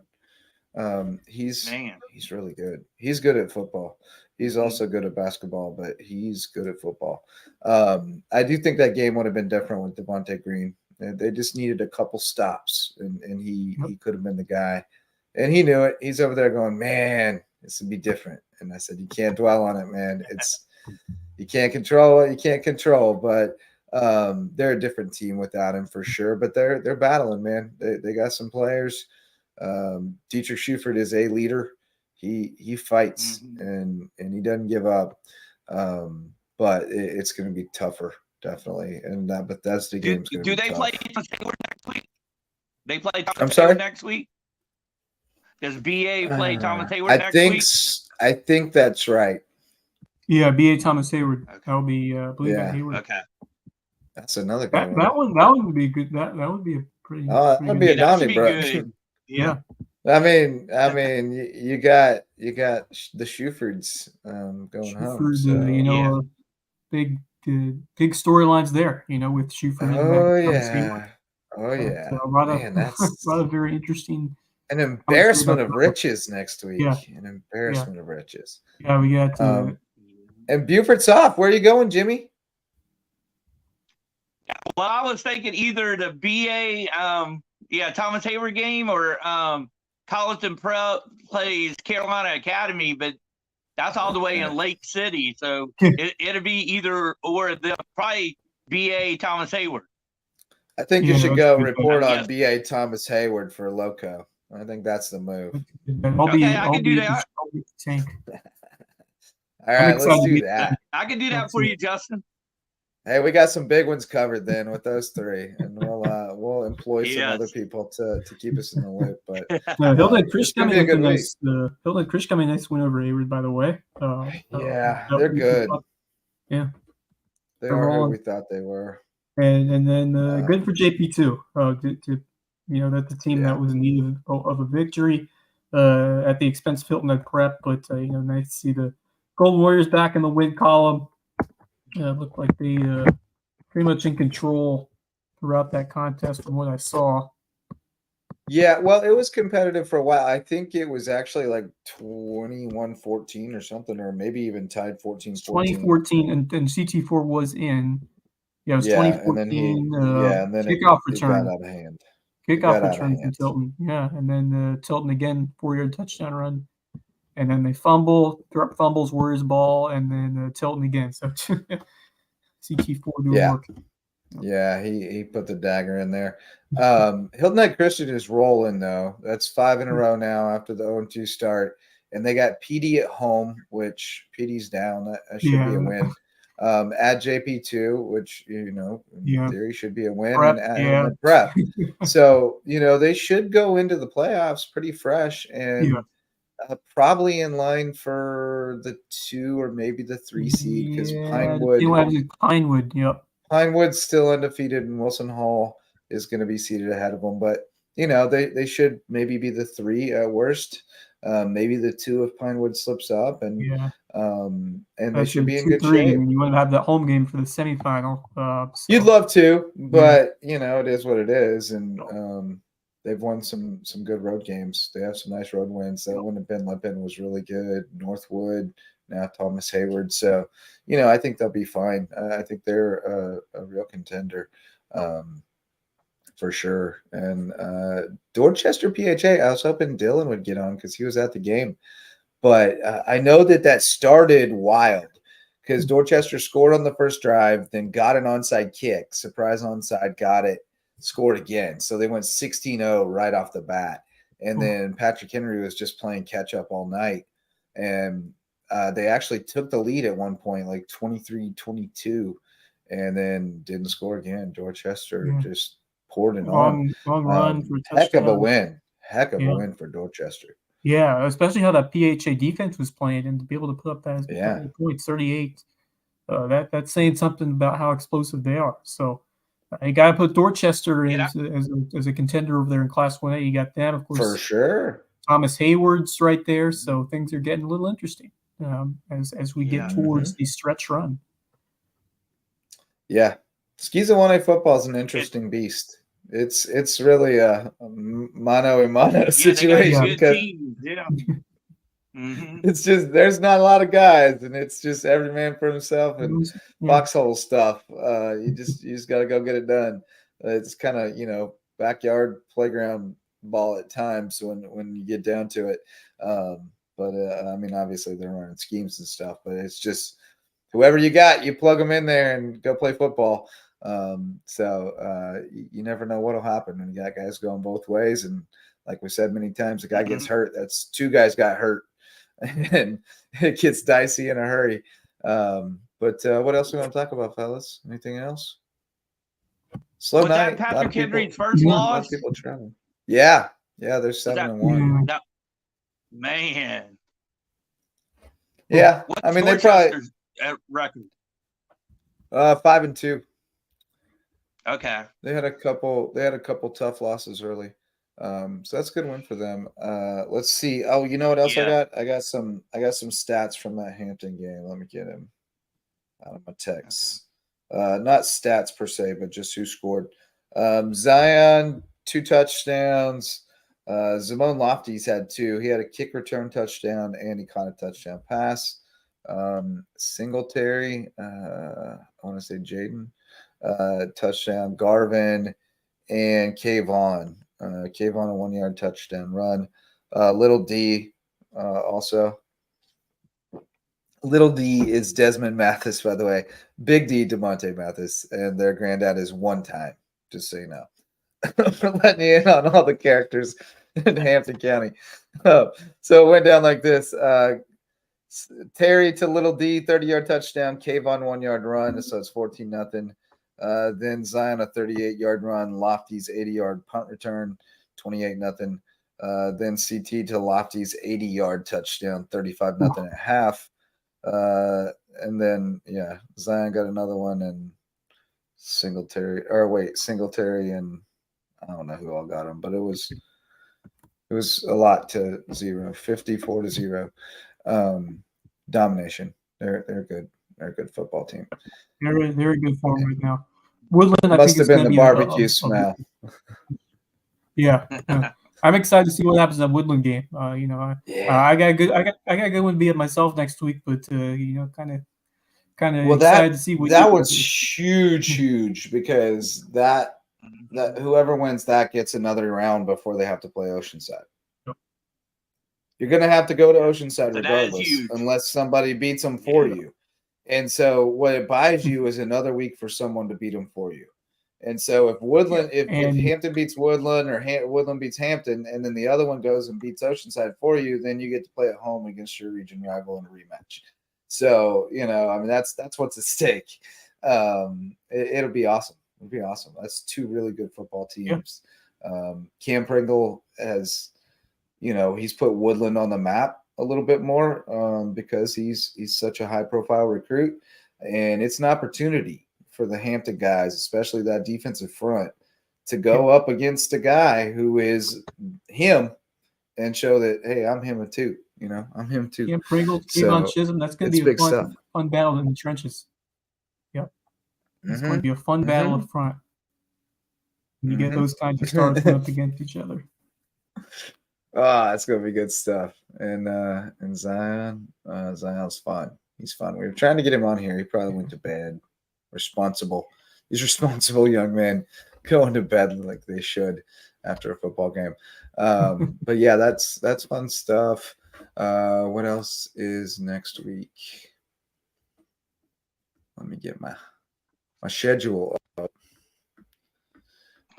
Speaker 1: He's really good. He's good at football. He's also good at basketball, but he's good at football. I do think that game would have been different with Devontae Green. They just needed a couple stops, and he could have been the guy. And he knew it. He's over there going, man, this would be different. And I said, you can't dwell on it, man. You can't control what you can't control. But they're a different team without him for sure. But they're battling, man. They got some players. Dietrich Schufert is a leader. He fights and he doesn't give up. But it's going to be tougher, definitely. And but that's the game.
Speaker 4: Do they play Thomas Hayward next week? They play Thomas
Speaker 1: Hayward
Speaker 4: next week? Does BA play Thomas Hayward next week?
Speaker 1: I think that's right.
Speaker 2: Yeah, BA Thomas Hayward. Okay. That'll be Hayward.
Speaker 4: Okay.
Speaker 1: That's another good one.
Speaker 2: That one would be good. That would be a pretty.
Speaker 1: That would be a Donnie, bro.
Speaker 2: Yeah.
Speaker 1: I mean, you got the Schufords going home. So.
Speaker 2: Big storylines there. With Schufert.
Speaker 1: Oh yeah.
Speaker 2: A lot of very interesting.
Speaker 1: An embarrassment of riches next week. Yeah. An embarrassment of riches.
Speaker 2: Yeah, we got.
Speaker 1: And Buford's off. Where are you going, Jimmy?
Speaker 4: Well, I was thinking either the BA, Thomas Hayward game, or Colleton Prep plays Carolina Academy. But That's all the way in Lake City. So it'll be either or. They'll probably B.A. Thomas Hayward.
Speaker 1: I think you should go report on B.A. Thomas Hayward for Lowco. I think that's the move.
Speaker 4: I can do that.
Speaker 1: All right, let's do that.
Speaker 4: I can do that for you, Justin.
Speaker 1: Hey, we got some big ones covered then with those three, and we'll employ some other people to keep us in the loop. But
Speaker 2: he'll let Chris come in a nice. He'll let Chris come in a nice win over Hayward, by the way.
Speaker 1: Yeah, they're good.
Speaker 2: Yeah,
Speaker 1: they are who we thought they were.
Speaker 2: And then good for JP too. To that's a team that was in need of a victory at the expense of Hilton at prep, but nice to see the Golden Warriors back in the win column. Looked like they pretty much in control throughout that contest from what I saw.
Speaker 1: Yeah, well, it was competitive for a while. I think it was actually like 21-14 or something, or maybe even tied 14-14.
Speaker 2: 2014, and CT4 was in. Yeah, it was 2014.
Speaker 1: And then
Speaker 2: kickoff return.
Speaker 1: It got out of hand.
Speaker 2: Kickoff return from Tilton. Yeah, and then Tilton again, 4-yard touchdown run. And then they drop fumbles, Warriors ball, and then Tilton again. So CT4 doing work.
Speaker 1: Yeah, he put the dagger in there. Hilton Head Christian is rolling, though. That's 5 in a row now after the 0-2 start. And they got PD at home, which PD's down. That should be a win. At JP2, which, in theory should be a win.
Speaker 2: Prep,
Speaker 1: and prep. So, they should go into the playoffs pretty fresh and probably in line for the 2 or maybe the 3 seed because
Speaker 2: Pinewood, yep.
Speaker 1: Pinewood's still undefeated, and Wilson Hall is going to be seated ahead of them. But, they should maybe be the 3 at worst. Maybe the 2 if Pinewood slips up, and they should be in good shape.
Speaker 2: I mean, you want to have that home game for the semifinal.
Speaker 1: You'd love to, but it is what it is, and they've won some good road games. They have some nice road wins. That one at Ben Lippen was really good. Northwood, now Thomas Hayward. So, I think they'll be fine. I think they're a real contender. For sure. And Dorchester PHA, I was hoping Dylan would get on because he was at the game. But I know that started wild because Dorchester scored on the first drive, then got an onside kick. Surprise onside, got it, scored again. So they went 16-0 right off the bat. And then Patrick Henry was just playing catch up all night. And they actually took the lead at one point, like 23-22, and then didn't score again. Dorchester just poured it on.
Speaker 2: Long run for
Speaker 1: heck of a win. Heck of a win for Dorchester.
Speaker 2: Yeah, especially how that PHA defense was playing and to be able to put up that points, 38. That's saying something about how explosive they are. So you got to put Dorchester in as a contender over there in Class 1A. You got them, of course.
Speaker 1: For sure.
Speaker 2: Thomas Hayward's right there. So things are getting a little interesting as we get towards the stretch run.
Speaker 1: Yeah. Skeeza 1A football is an interesting beast. It's really a mano a mano situation because it's just there's not a lot of guys and it's just every man for himself and foxhole stuff. You just got to go get it done. It's kind of backyard playground ball at times when you get down to it. But I mean obviously they're running schemes and stuff, but it's just whoever you got, you plug them in there and go play football. So you never know what'll happen when you got guys going both ways. And like we said many times, the guy gets hurt. That's 2 guys got hurt and it gets dicey in a hurry. But what else do we want to talk about, fellas? Anything else? Slow night.
Speaker 4: That Patrick Henry's first loss?
Speaker 1: People traveling. Yeah. They're 7-1.
Speaker 4: Man.
Speaker 1: Yeah.
Speaker 4: I mean, they probably record.
Speaker 1: 5-2.
Speaker 4: Okay.
Speaker 1: They had a couple tough losses early. So that's a good win for them. Let's see. Oh, you know what else I got? I got some stats from that Hampton game. Let me get him out of my texts. Not stats per se, but just who scored. Zion, 2 touchdowns. Zamone Lofty's had 2. He had a kick return touchdown and he caught a touchdown pass. Singletary, I want to say Jaden. Touchdown, Garvin and Kayvon. Kayvon a 1-yard touchdown run. Little D also. Little D is Desmond Mathis, by the way. Big D, DeMonte Mathis, and their granddad is One Time, just so you know. For letting you in on all the characters in Hampton County. So it went down like this. Terry to Little D, 30-yard touchdown. Kayvon 1-yard run, so it's 14-0. Then Zion a 38-yard run. Lofty's 80-yard punt return, 28-0. Then CT to Lofty's 80-yard touchdown, 35-0 at half. And then Zion got another one, and Singletary and I don't know who all got him, but it was a lot to 0, 54-0. Domination. They're good. They're a good football team.
Speaker 2: They're in good form right now. Woodland, I
Speaker 1: must
Speaker 2: think,
Speaker 1: have been the barbecue smell.
Speaker 2: Yeah. I'm excited to see what happens in that Woodland game. I got a good one to be at myself next week, but kind of excited to see what
Speaker 1: that was huge because that whoever wins that gets another round before they have to play Oceanside. You're going to have to go to Oceanside regardless, unless somebody beats them for you. And so what it buys you is another week for someone to beat them for you. And so if Woodland, if Hampton beats Woodland or Woodland beats Hampton, and then the other one goes and beats Oceanside for you, then you get to play at home against your region rival in a rematch. So, that's what's at stake. It'll be awesome. It'll be awesome. That's two really good football teams. Cam Pringle has, he's put Woodland on the map a little bit more because he's such a high-profile recruit, and it's an opportunity for the Hampton guys, especially that defensive front, to go up against a guy who is him and show that, hey, I'm him too. I'm him too.
Speaker 2: Cam Pringle, Kayvon Chisholm. That's going to be a fun battle in the trenches. Yep, it's going to be a fun battle up front. You get those kinds of stars going up against each other.
Speaker 1: It's gonna be good stuff. And Zion, Zion's fun. He's fun. We were trying to get him on here. He probably went to bed. Responsible. These responsible young men going to bed like they should after a football game. But yeah, that's fun stuff. What else is next week? Let me get my schedule up.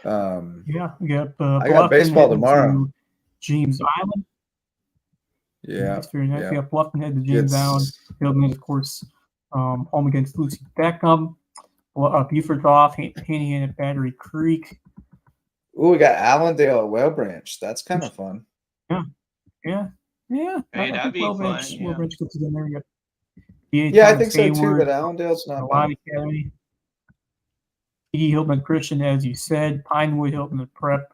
Speaker 2: We got
Speaker 1: I got baseball tomorrow.
Speaker 2: James Island.
Speaker 1: Yeah.
Speaker 2: That's very nice. We got Bluffton head to James Island. Building, of course, home against Lucy Beckham. Buford off, Hanian at Battery Creek.
Speaker 1: Ooh, we got Allendale at Whale Branch. That's kind of fun.
Speaker 2: Yeah.
Speaker 4: Hey, that'd be fun.
Speaker 2: Whale Branch gets in there.
Speaker 1: I think so too, but Allendale's not bad.
Speaker 2: Academy. E. Hilton Christian, as you said. Pinewood Hilton at Prep.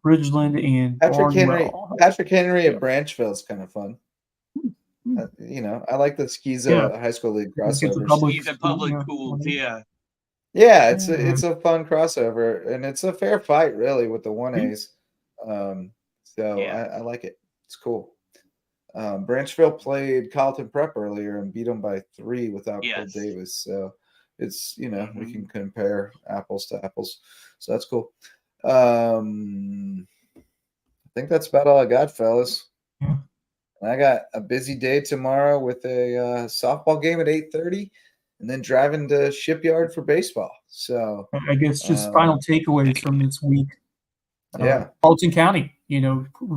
Speaker 2: Bridgeland and
Speaker 1: Patrick Henry at Branchville is kind of fun. I like the Skeeza High School League crossovers.
Speaker 4: Skeeza public schools,
Speaker 1: yeah. Yeah, it's a fun crossover, and it's a fair fight, really, with the 1As. I like it. It's cool. Branchville played Carlton Prep earlier and beat them by 3 without Cole Davis. So it's we can compare apples to apples. So that's cool. I think that's about all I got, fellas. I got a busy day tomorrow with a softball game at 8:30, and then driving to Shipyard for baseball. So
Speaker 2: I guess just final takeaways from this week. Carleton County,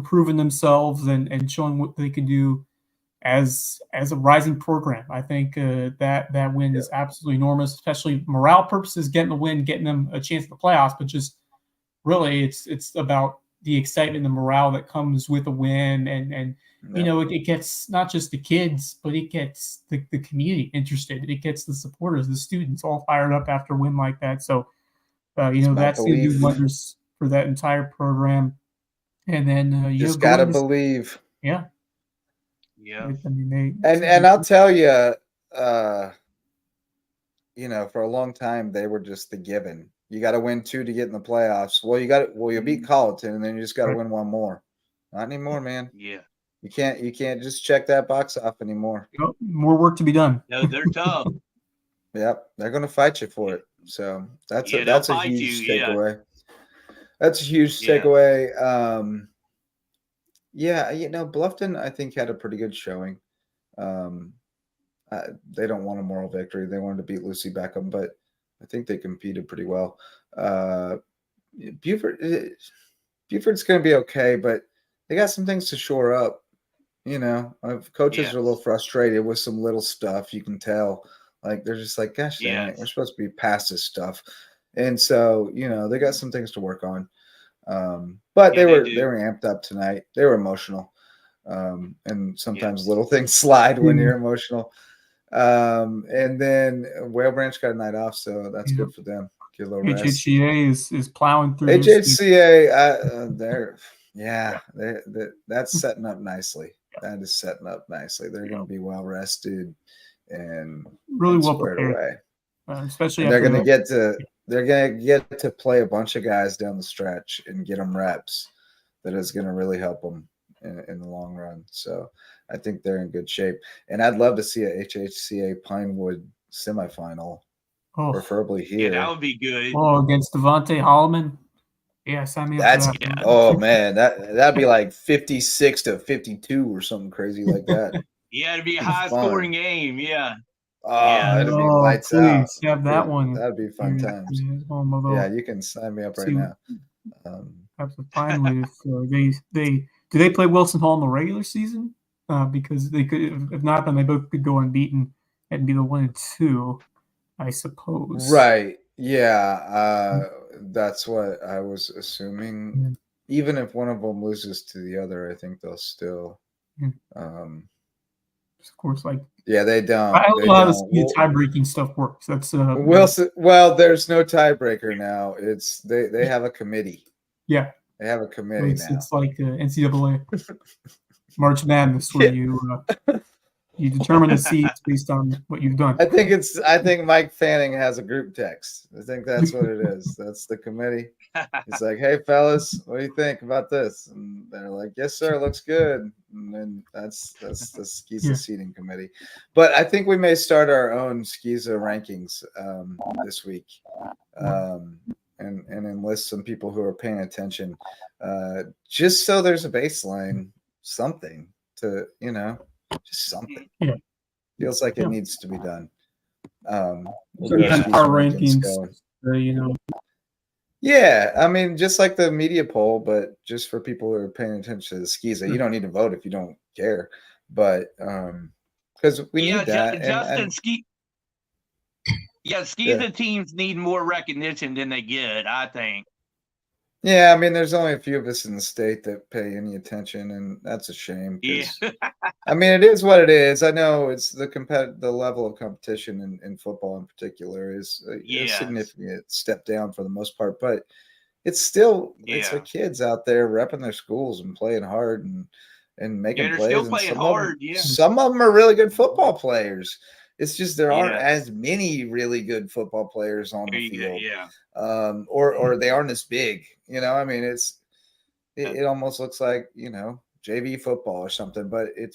Speaker 2: proving themselves and showing what they can do as a rising program. I think that win is absolutely enormous, especially morale purposes, getting the win, getting them a chance at the playoffs, but just really it's about the excitement and morale that comes with a win, and it gets not just the kids, but it gets the community interested. It gets the supporters, the students all fired up after a win like that. So that's going to do wonders for that entire program. And then
Speaker 1: just gotta believe.
Speaker 2: Yeah.
Speaker 4: I
Speaker 1: mean, and I'll tell you, for a long time they were just the given. You got to win 2 to get in the playoffs. Well, you beat Colleton, and then you just got to win 1 more. Not anymore, man.
Speaker 4: Yeah.
Speaker 1: You can't just check that box off anymore.
Speaker 2: Nope. More work to be done.
Speaker 4: No, they're tough.
Speaker 1: Yep, they're going to fight you for it. So that's a huge takeaway. That's a huge takeaway. Bluffton I think had a pretty good showing. they don't want a moral victory. They wanted to beat Lucy Beckham, but I think they competed pretty well. Buford's going to be okay, but they got some things to shore up. Coaches are a little frustrated with some little stuff. You can tell, like they're just like, "Gosh, dang it, we're supposed to be past this stuff," and so they got some things to work on. But they were amped up tonight. They were emotional, and sometimes little things slide when you're emotional. And then Whale Branch got a night off, so that's good for them. Get a little rest.
Speaker 2: HHCA is plowing through.
Speaker 1: HHCA, that's setting up nicely. That is setting up nicely. They're going to be well rested and
Speaker 2: really well
Speaker 1: squared
Speaker 2: prepared.
Speaker 1: away.
Speaker 2: Especially
Speaker 1: they're going to get to play a bunch of guys down the stretch and get them reps. That is going to really help them in the long run. So I think they're in good shape. And I'd love to see a HHCA Pinewood semifinal, preferably here.
Speaker 4: Yeah, that would be good.
Speaker 2: Against Devontae Holloman. Yeah, sign me up for that.
Speaker 1: Oh man, that'd be like 56-52 or something crazy like that.
Speaker 4: Yeah, it'd be a high scoring game. Yeah.
Speaker 1: It'd be lights out.
Speaker 2: Have that one.
Speaker 1: That'd be fun times. Yeah, you can sign me up right now.
Speaker 2: Perhaps finally, if do they play Wilson Hall in the regular season? Because they could, if not, then they both could go unbeaten and be the 1-2, I suppose.
Speaker 1: Right. Yeah. That's what I was assuming.
Speaker 2: Yeah.
Speaker 1: Even if one of them loses to the other, I think they'll still.
Speaker 2: Of course, like
Speaker 1: they don't.
Speaker 2: I don't know how the tie-breaking stuff works. That's
Speaker 1: Wilson. Well, there's no tiebreaker now. It's they have a committee.
Speaker 2: Yeah,
Speaker 1: they have a committee now.
Speaker 2: It's like NCAA March Madness, where you determine the seeds based on what you've done.
Speaker 1: I think Mike Fanning has a group text. I think that's what it is. That's the committee. It's like, hey fellas, what do you think about this? And they're like, yes sir, looks good. And then that's the SCISA seating committee. But I think we may start our own SCISA rankings this week, and enlist some people who are paying attention, just so there's a baseline, something to just something.
Speaker 2: Yeah.
Speaker 1: Feels like it needs to be done.
Speaker 2: Our rankings,
Speaker 1: Yeah, I mean, just like the media poll, but just for people who are paying attention to the SCISA. You don't need to vote if you don't care, but because we need that.
Speaker 4: SCISA teams need more recognition than they get, I think.
Speaker 1: Yeah, I mean, there's only a few of us in the state that pay any attention, and that's a shame.
Speaker 4: Yeah.
Speaker 1: I mean, it is what it is. I know it's the level of competition in football in particular is a significant step down for the most part, but it's still it's our kids out there repping their schools and playing hard and making plays.
Speaker 4: Still playing hard.
Speaker 1: Some of them are really good football players. It's just there aren't as many really good football players on the field. Or they aren't as big. I mean, it almost looks like, JV football or something, but it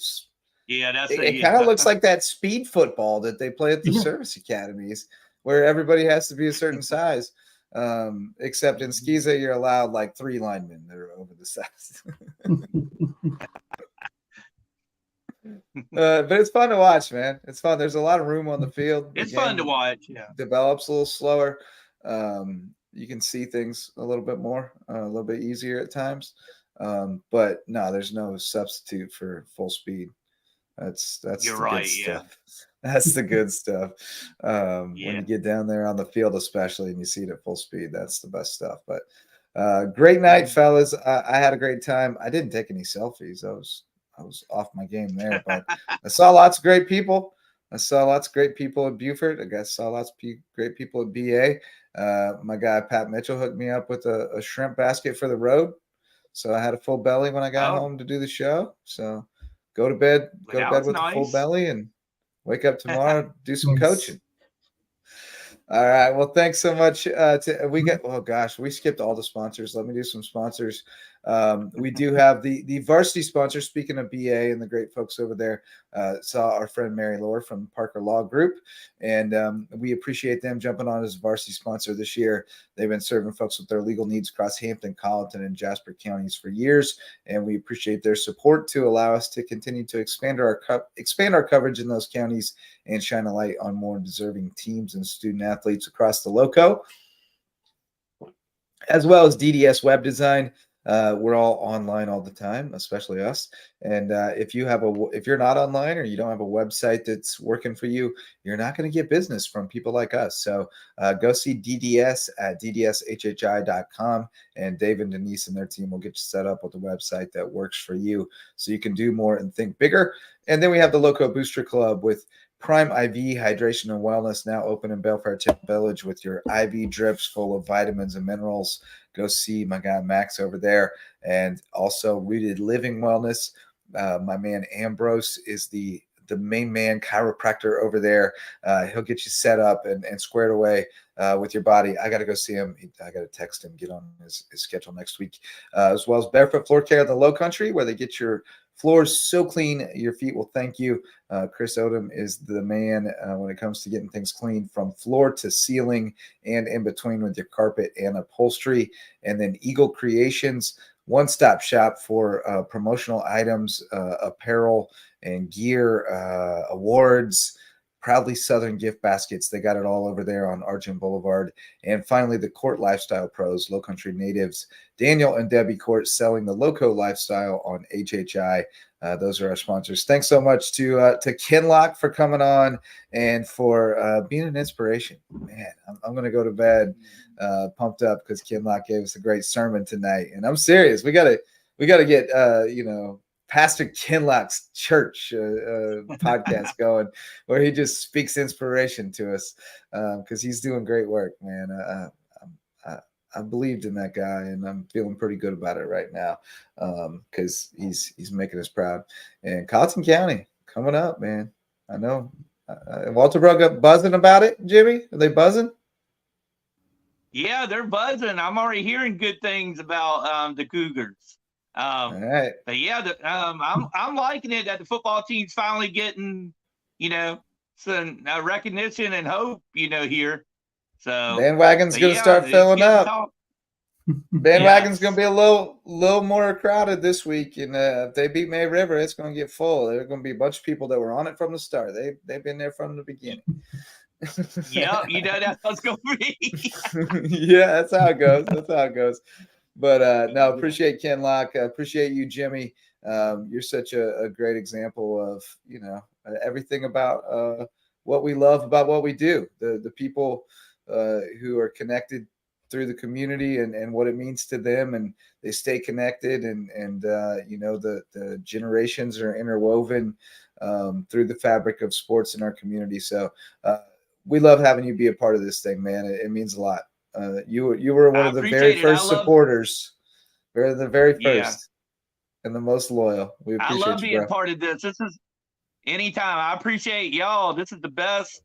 Speaker 1: kind of looks like that speed football that they play at the service academies where everybody has to be a certain size. Except in SCISA, you're allowed like 3 linemen that are over the size. But it's fun to watch, man. It's fun. There's a lot of room on the field.
Speaker 4: It's fun to watch. Yeah.
Speaker 1: Develops a little slower. You can see things a little bit more, a little bit easier at times. But no, there's no substitute for full speed. That's
Speaker 4: You're
Speaker 1: the
Speaker 4: right,
Speaker 1: good stuff. That's the good stuff. When you get down there on the field, especially, and you see it at full speed, that's the best stuff. But great night, fellas. I had a great time. I didn't take any selfies. I was off my game there, but I saw lots of great people. I saw lots of great people at Buford. I saw lots of great people at BA. My guy Pat Mitchell hooked me up with a shrimp basket for the road, so I had a full belly when I got home to do the show. So go to bed with a full belly and wake up tomorrow, do some coaching. All right. Well, thanks so much. We skipped all the sponsors. Let me do some sponsors. We do have the varsity sponsor. Speaking of BA and the great folks over there, saw our friend Mary Lohr from Parker Law Group, and we appreciate them jumping on as varsity sponsor this year. They've been serving folks with their legal needs across Hampton, Colleton, and Jasper counties for years, and we appreciate their support to allow us to continue to expand our coverage in those counties and shine a light on more deserving teams and student athletes across the Lowco, as well as DDS web design. We're all online all the time, especially us. And if you're not online or you don't have a website that's working for you, you're not going to get business from people like us. So go see DDS at ddshhi.com, and Dave and Denise and their team will get you set up with a website that works for you so you can do more and think bigger. And then we have the Lowco Booster Club with Prime IV Hydration and Wellness, now open in Belfair Village with your IV drips full of vitamins and minerals. Go see my guy Max over there. And also Rooted Living Wellness. My man Ambrose is the main man chiropractor over there. He'll get you set up and squared away with your body. I got to go see him. I got to text him, get on his schedule next week, as well as Barefoot Floor Care in the Lowcountry, where they get your floors so clean your feet will thank you. Chris Odom is the man when it comes to getting things clean from floor to ceiling and in between with your carpet and upholstery. And then Eagle Creations, one-stop shop for promotional items, apparel and gear, awards, proudly Southern gift baskets. They got it all over there on Argent Boulevard. And finally, the Court Lifestyle Pros, Lowcountry natives, Daniel and Debbie Court, selling the Lowco lifestyle on HHI. Those are our sponsors. Thanks so much to Kinlock for coming on and for being an inspiration. Man, I'm going to go to bed pumped up because Kinlock gave us a great sermon tonight. And I'm serious. We got to get, Pastor Kinlock's church podcast going, where he just speaks inspiration to us because he's doing great work, man. I believed in that guy, and I'm feeling pretty good about it right now because he's making us proud. And Colleton County coming up, man. I know. Walter Brook up buzzing about it, Jimmy? Are they buzzing?
Speaker 4: Yeah, they're buzzing. I'm already hearing good things about the Cougars.
Speaker 1: All right.
Speaker 4: But yeah, I'm liking it that the football team's finally getting, some recognition and hope, here. So
Speaker 1: bandwagon's going to start filling up. Bandwagon's going to be a little more crowded this week, and if they beat May River, it's going to get full. There are going to be a bunch of people that were on it from the start. They've been there from the beginning.
Speaker 4: Yeah, that's what's going to be.
Speaker 1: Yeah, that's how it goes. But no, appreciate Ken Locke. Appreciate you, Jimmy. You're such a great example of, everything about what we love about what we do. The people who are connected through the community and what it means to them, and they stay connected, and the generations are interwoven through the fabric of sports in our community. So we love having you be a part of this thing, man. It means a lot. You were one of the very first supporters. We're the very first and the most loyal. We appreciate
Speaker 4: I love being
Speaker 1: bro.
Speaker 4: part of this. This is anytime. I appreciate y'all. This is the best,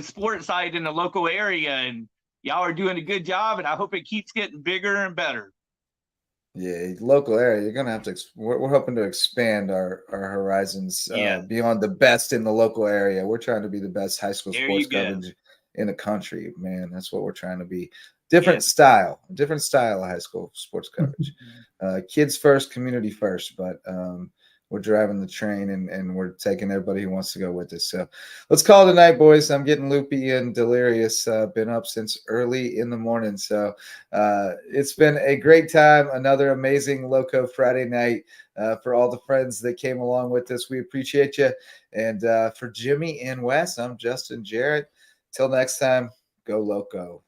Speaker 4: sports site in the local area, and y'all are doing a good job, and I hope it keeps getting bigger and better.
Speaker 1: Yeah, local area. You're gonna have to. We're hoping to expand our horizons beyond the best in the local area. We're trying to be the best high school sports coverage in the country, man. That's what we're trying to be. Different style of high school sports coverage. Kids first, community first, but we're driving the train and we're taking everybody who wants to go with us. So let's call it a night, boys. I'm getting loopy and delirious. Been up since early in the morning. So it's been a great time. Another amazing Lowco Friday night. For all the friends that came along with us, we appreciate you. And for Jimmy and Wes, I'm Justin Jarrett. Till next time, go Lowco.